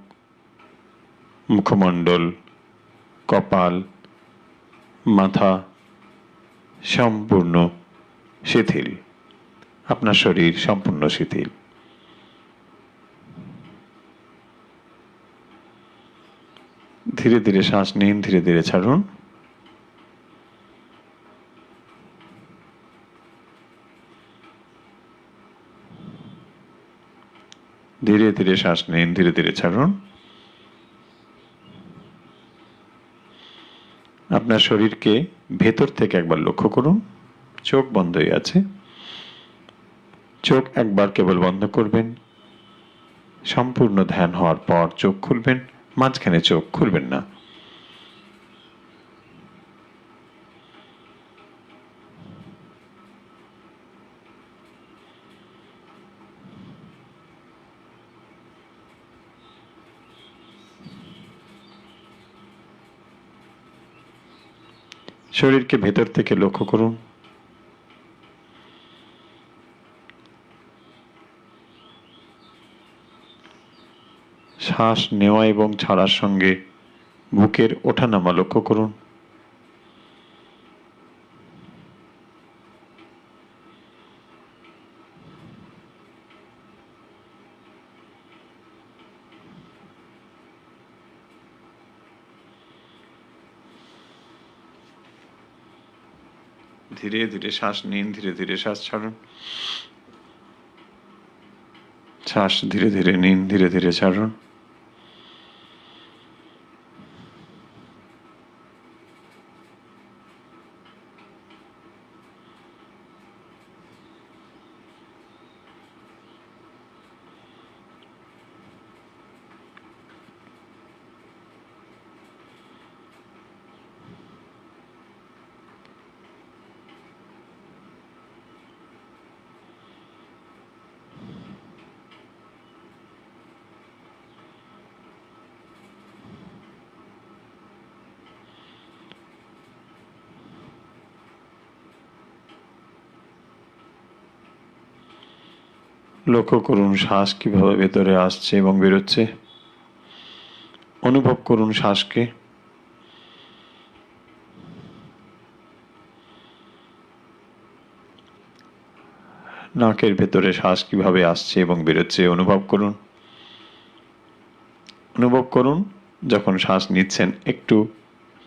মুখমণ্ডল, কপাল, মাথা সম্পূর্ণ শিথিল। আপনার শরীর সম্পূর্ণ শিথিল। ধীরে ধীরে শ্বাস নিন, ধীরে ধীরে ছাড়ুন। ধীরে ধীরে শ্বাস নিন, ধীরে ধীরে ছাড়ুন। আপনার শরীরকে ভেতর থেকে একবার লক্ষ্য করুন। চোখ বন্ধই আছে, চোখ একবার কেবল বন্ধ করবেন। সম্পূর্ণ ধ্যান হওয়ার পর চোখ খুলবেন, মাঝখানে চোখ খুলবেন না। শরীরকে ভেতর থেকে লক্ষ্য করুন। শ্বাস নেওয়া এবং ছাড়ার সঙ্গে বুকের ওঠানামা লক্ষ্য করুন। ধীরে ধীরে শ্বাস নিন, ধীরে ধীরে শ্বাস ছাড়ুন। শ্বাস ধীরে ধীরে নিন, ধীরে ধীরে ছাড়ুন। লক্ষ্য করুন শ্বাস কিভাবে ভেতরে আসছে এবং বেরোচ্ছে। অনুভব করুন শ্বাসকে। নাকের ভেতরে শ্বাস কিভাবে আসছে এবং বেরোচ্ছে অনুভব করুন। অনুভব করুন যখন শ্বাস নিচ্ছেন একটু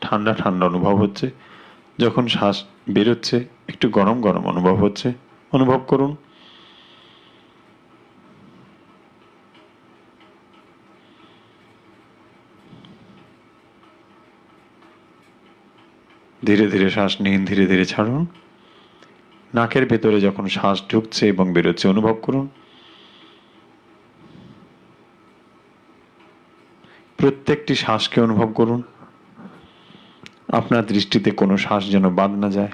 ঠান্ডা ঠান্ডা অনুভব হচ্ছে, যখন শ্বাস বেরোচ্ছে একটু গরম গরম অনুভব হচ্ছে। অনুভব করুন। ধীরে ধীরে শ্বাস নিন, ধীরে ধীরে ছাড়ুন। নাকের ভেতরে যখন শ্বাস ঢুকছে এবং বেরোচ্ছে অনুভব করুন। প্রত্যেকটি শ্বাসকে অনুভব করুন। আপনার দৃষ্টিতে কোনো শ্বাস যেন বাদ না যায়।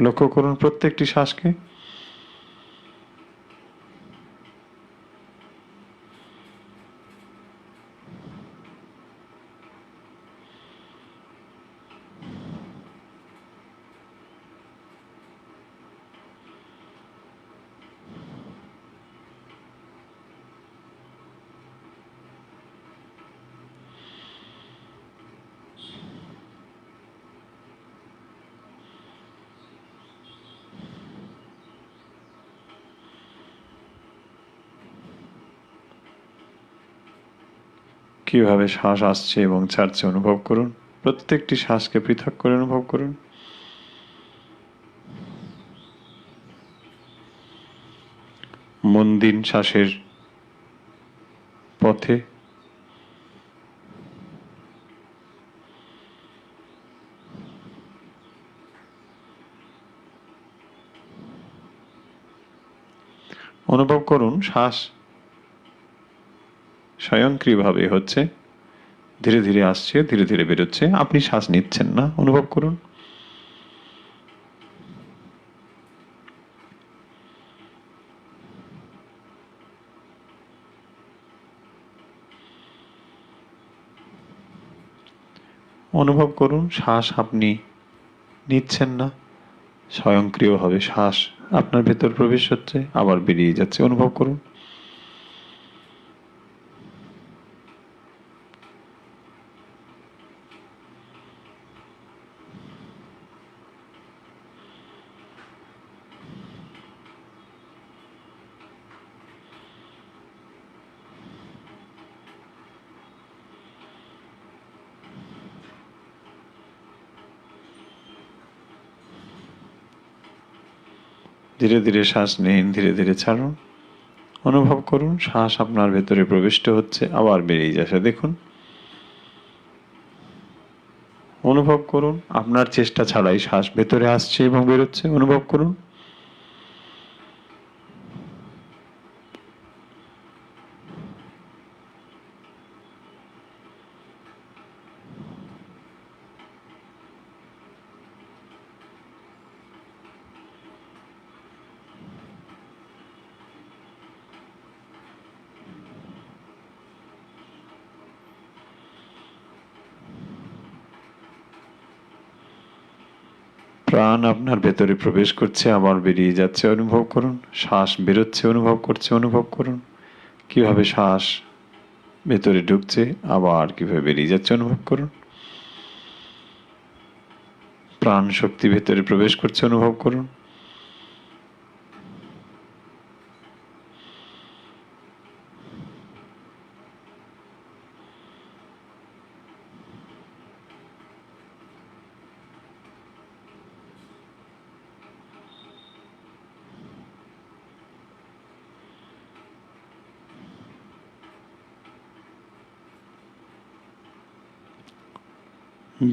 লক্ষ্য করুন প্রত্যেকটি শ্বাসকে। কিভাবে শ্বাস আসছে এবং ছাড়ছে অনুভব করুন। প্রত্যেকটি শ্বাসকে পৃথক করে অনুভব করুন। মন দিন শ্বাসের পথে। অনুভব করুন শ্বাস স্বয়ংক্রিয়ভাবে হচ্ছে, ধীরে ধীরে আসছে, ধীরে ধীরে বেরোচ্ছে। আপনি শ্বাস নিচ্ছেন না, অনুভব করুন। অনুভব করুন শ্বাস আপনি নিচ্ছেন না, স্বয়ংক্রিয়ভাবে শ্বাস আপনার ভেতর প্রবেশ হচ্ছে আবার বেরিয়ে যাচ্ছে। অনুভব করুন। ধীরে ধীরে শ্বাস নিন, ধীরে ধীরে ছাড়ুন। অনুভব করুন শ্বাস আপনার ভেতরে প্রবিষ্ট হচ্ছে আবার বেরিয়ে যাচ্ছে। দেখুন, অনুভব করুন আপনার চেষ্টা ছাড়াই শ্বাস ভেতরে আসছে এবং বেরোচ্ছে। অনুভব করুন। প্রাণ আপনার ভেতরে প্রবেশ করছে, আবার বেরিয়ে যাচ্ছে, অনুভব করুন। শ্বাস বেরোচ্ছে, অনুভব করছে, অনুভব করুন কিভাবে শ্বাস ভেতরে ঢুকছে, আবার কিভাবে বেরিয়ে যাচ্ছে, অনুভব করুন। প্রাণ শক্তি ভেতরে প্রবেশ করছে, অনুভব করুন।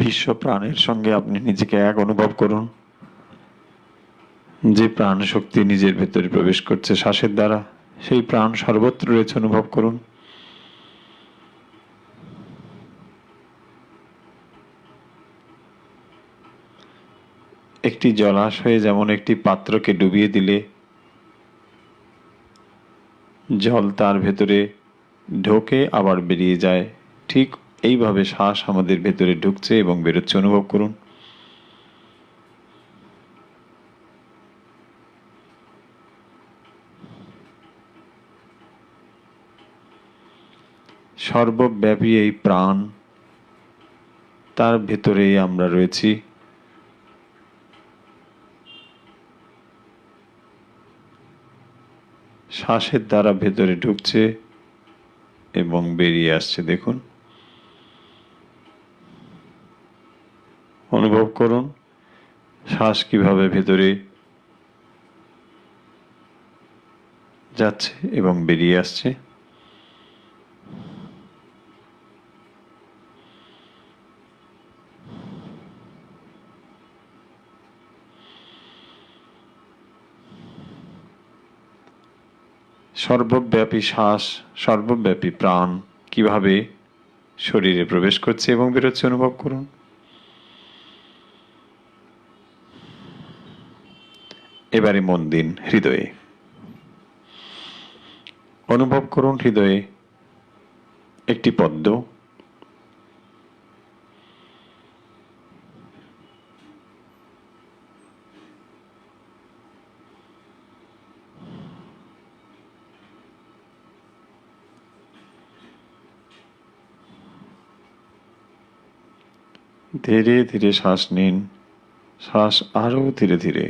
বিশ্ব প্রাণের সঙ্গে আপনি নিজেকে এক অনুভব করুন। যে প্রাণ শক্তি নিজের ভেতরে প্রবেশ করছে শ্বাসের দ্বারা, সেই প্রাণ সর্বত্র রয়েছে, অনুভব করুন। একটি জলাশয়ে যেমন একটি পাত্রকে ডুবিয়ে দিলে জল তার ভেতরে ঢোকে আবার বেরিয়ে যায়, ঠিক এইভাবে শ্বাস আমাদের ভেতরে ঢুকছে এবং বেরোচ্ছে, অনুভব করুন। সর্বব্যাপী এই প্রাণ, তার ভেতরেই আমরা রয়েছি। শ্বাসের দ্বারা ভেতরে ঢুকছে এবং বেরিয়ে আসছে, দেখুন, অনুভব করুন শ্বাস কিভাবে ভেতরে যাচ্ছে এবং বেরিয়ে আসছে। সর্বব্যাপী শ্বাস, সর্বব্যাপী প্রাণ কিভাবে শরীরে প্রবেশ করছে এবং বেরোচ্ছে, অনুভব করুন। এবারে মন দিন হৃদয়ে। অনুভব করুন হৃদয়ে একটি পদ্ম। ধীরে ধীরে শ্বাস নিন, শ্বাস আরো ধীরে ধীরে।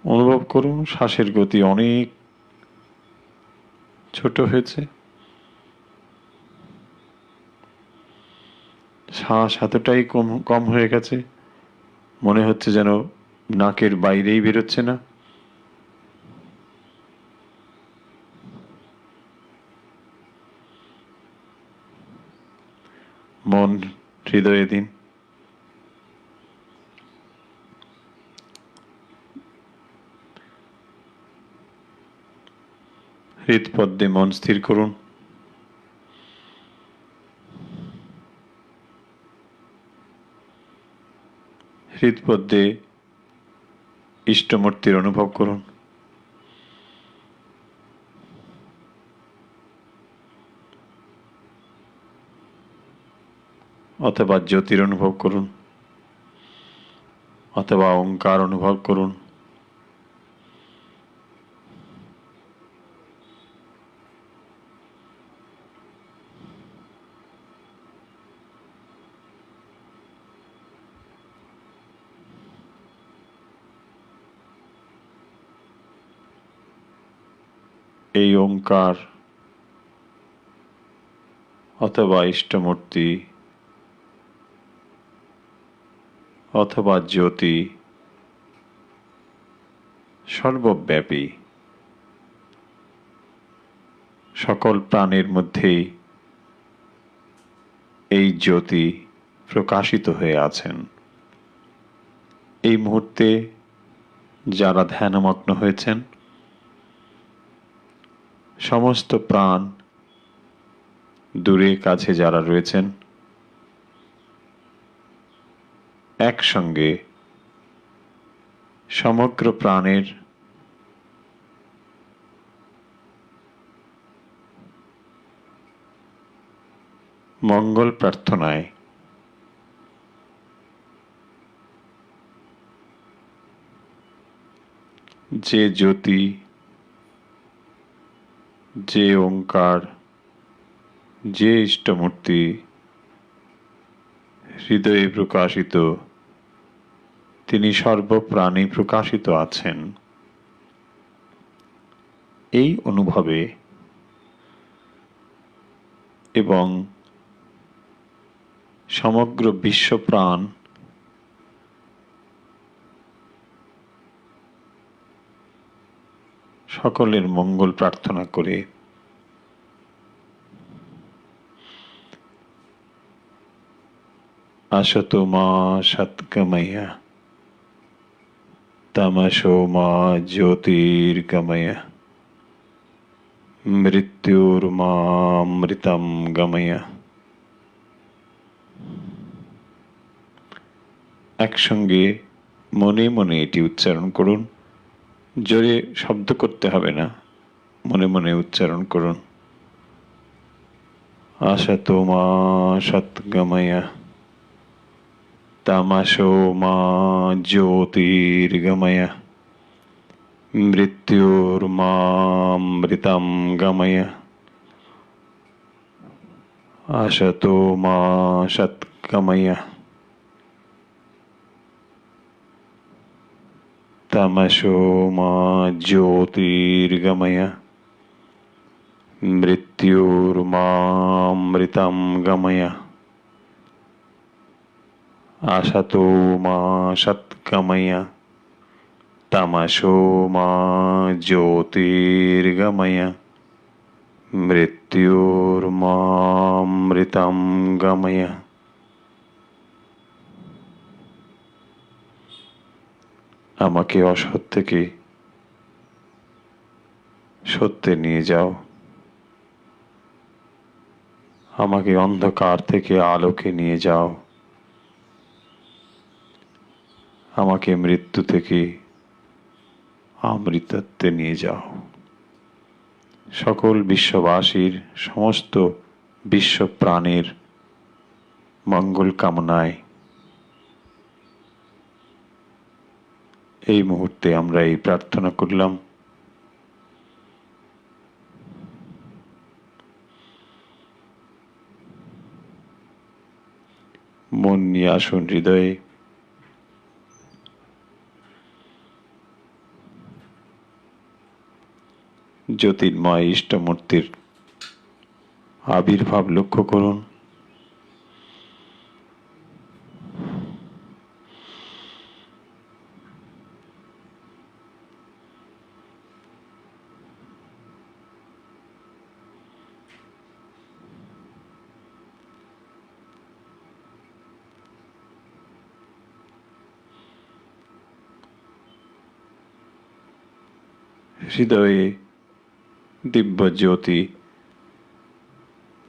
অনুভব করুন শ্বাসের গতি অনেক ছোট হয়েছে। শ্বাস এতটাই কম হয়ে গেছে, মনে হচ্ছে যেন নাকের বাইরেই বেরোচ্ছে না। মন হৃদয়ে দিন। হৃদপদ্মে মন স্থির করুন। হৃদপদ্মে ইষ্টমূর্তির অনুভব করুন, অথবা জ্যোতির অনুভব করুন, অথবা ওঙ্কার অনুভব করুন। এই ওঙ্কার অথবা ইষ্টমূর্তি অথবা জ্যোতি সর্বব্যাপী, সকল প্রাণের মধ্যেই এই জ্যোতি প্রকাশিত হয়ে আছেন। এই মুহূর্তে যারা ধ্যানমগ্ন হয়েছেন, সমস্ত প্রাণ, দূরে কাছে যারা রয়েছেন, একসঙ্গে সমগ্র প্রাণের মঙ্গল প্রার্থনায় যে জ্যোতি, যে ওঙ্কার, যে ইষ্টমূর্তি হৃদয়ে প্রকাশিত, তিনি সর্বপ্রাণী প্রকাশিত আছেন, এই অনুভবে এবং সমগ্র বিশ্বপ্রাণ সকলের মঙ্গল প্রার্থনা করে আসতো মা সৎগময় তমসো মা জ্যোতির্গময় মৃত্যুর্মামৃতম গময়। একসঙ্গে মনে মনে এটি উচ্চারণ করুন, জোরে শব্দ করতে হবে না, মনে মনে উচ্চারণ করুন। আসতো মা সৎগময় তমসো মা জ্যোতির্গময় মৃত্যুর্মামৃতম গময়। আসতো মা সৎগময় তমসো মা জ্যোতির্গময় মৃত্যুর্মামৃতম গময়। আসতো মা সৎগময় তমসো মা জ্যোতির্গময় মৃত্যুর্মামৃতম গময়। আমাকে অসৎ থেকে সত্যে নিয়ে যাও, আমাকে অন্ধকার থেকে আলোকে নিয়ে যাও, আমাকে মৃত্যু থেকে অমৃতত্বে নিয়ে যাও। সকল বিশ্ববাসীর, সমস্ত বিশ্ব প্রাণের মঙ্গল কামনায় এই মুহূর্তে আমরা এই প্রার্থনা করলাম। মন নিয়ে আসুন হৃদয়ে, জ্যোতির্ময় ইষ্টমূর্তির আবির্ভাব লক্ষ্য করুন। হৃদয়ে দিব্য জ্যোতি,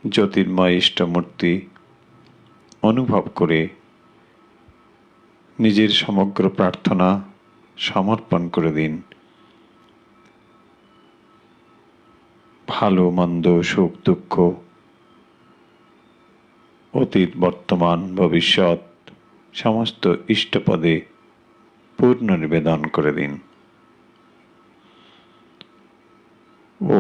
জ্যোতির্ময় ইষ্টমূর্তি অনুভব করে নিজের সমগ্র প্রার্থনা সমর্পণ করে দিন। ভালো মন্দ, সুখ দুঃখ, অতীত বর্তমান ভবিষ্যৎ সমস্ত ইষ্টপদে পূর্ণ নিবেদন করে দিন। ও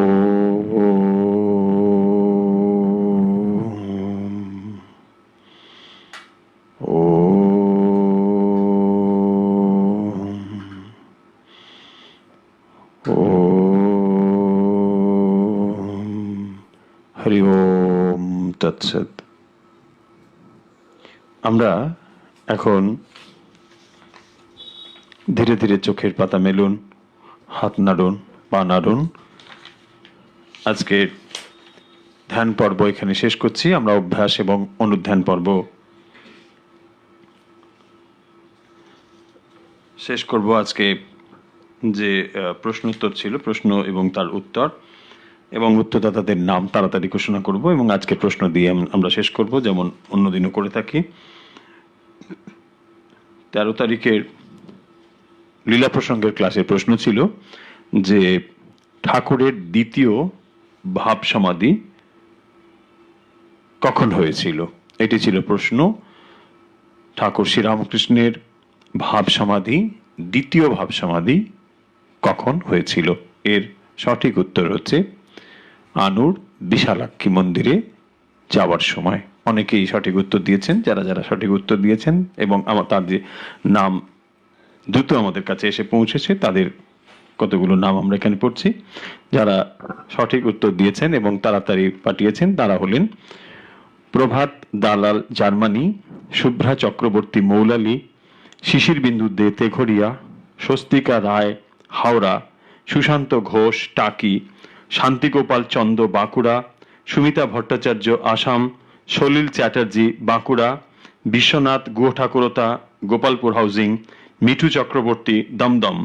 হরি ওম তৎসৎ। আমরা এখন ধীরে ধীরে চোখের পাতা মেলুন, হাত নাড়ুন, পা নাড়ুন। আজকের ধ্যান পর্ব এখানে শেষ করছি। আমরা অভ্যাস এবং অনুধ্যান পর্ব শেষ করব। আজকে যে প্রশ্নোত্তর ছিল, প্রশ্ন এবং তার উত্তর এবং উত্তরদাতাদের নাম তাড়াতাড়ি ঘোষণা করব এবং আজকে প্রশ্ন দিয়ে আমরা শেষ করব, যেমন অন্যদিনও করে থাকি। 13 তারিখের লীলা প্রসঙ্গের ক্লাসের প্রশ্ন ছিল যে ঠাকুরের দ্বিতীয় ভাব সমাধি কখন হয়েছিল? এটি ছিল প্রশ্ন। ঠাকুর শ্রীরামকৃষ্ণের ভাব সমাধি, দ্বিতীয় ভাব সমাধি কখন হয়েছিল? এর সঠিক উত্তর হচ্ছে আনুর বিশালাক্ষী মন্দিরে যাওয়ার সময়। অনেকেই সঠিক উত্তর দিয়েছেন। যারা যারা সঠিক উত্তর দিয়েছেন এবং তাদের নাম দ্রুত আমাদের কাছে এসে পৌঁছেছে, তাদের কতগুলো নাম আমরা এখানে পড়ছি। যারা সঠিক উত্তর দিয়েছেন এবং তাড়াতাড়ি পাঠিয়েছেন তারা হলেন প্রভাত দালাল জার্মানি, শুভ্রা চক্রবর্তী মৌলালি, শিশির বিন্দু দে তেঘরিয়া, স্বস্তিকা রায় হাওড়া, সুশান্ত ঘোষ টাকি, শান্তিগোপাল চন্দ বাঁকুড়া, সুমিতা ভট্টাচার্য আসাম, সলিল চ্যাটার্জি বাঁকুড়া, বিশ্বনাথ গুহঠাকুরতা গোপালপুর হাউজিং, মিঠু চক্রবর্তী দমদম।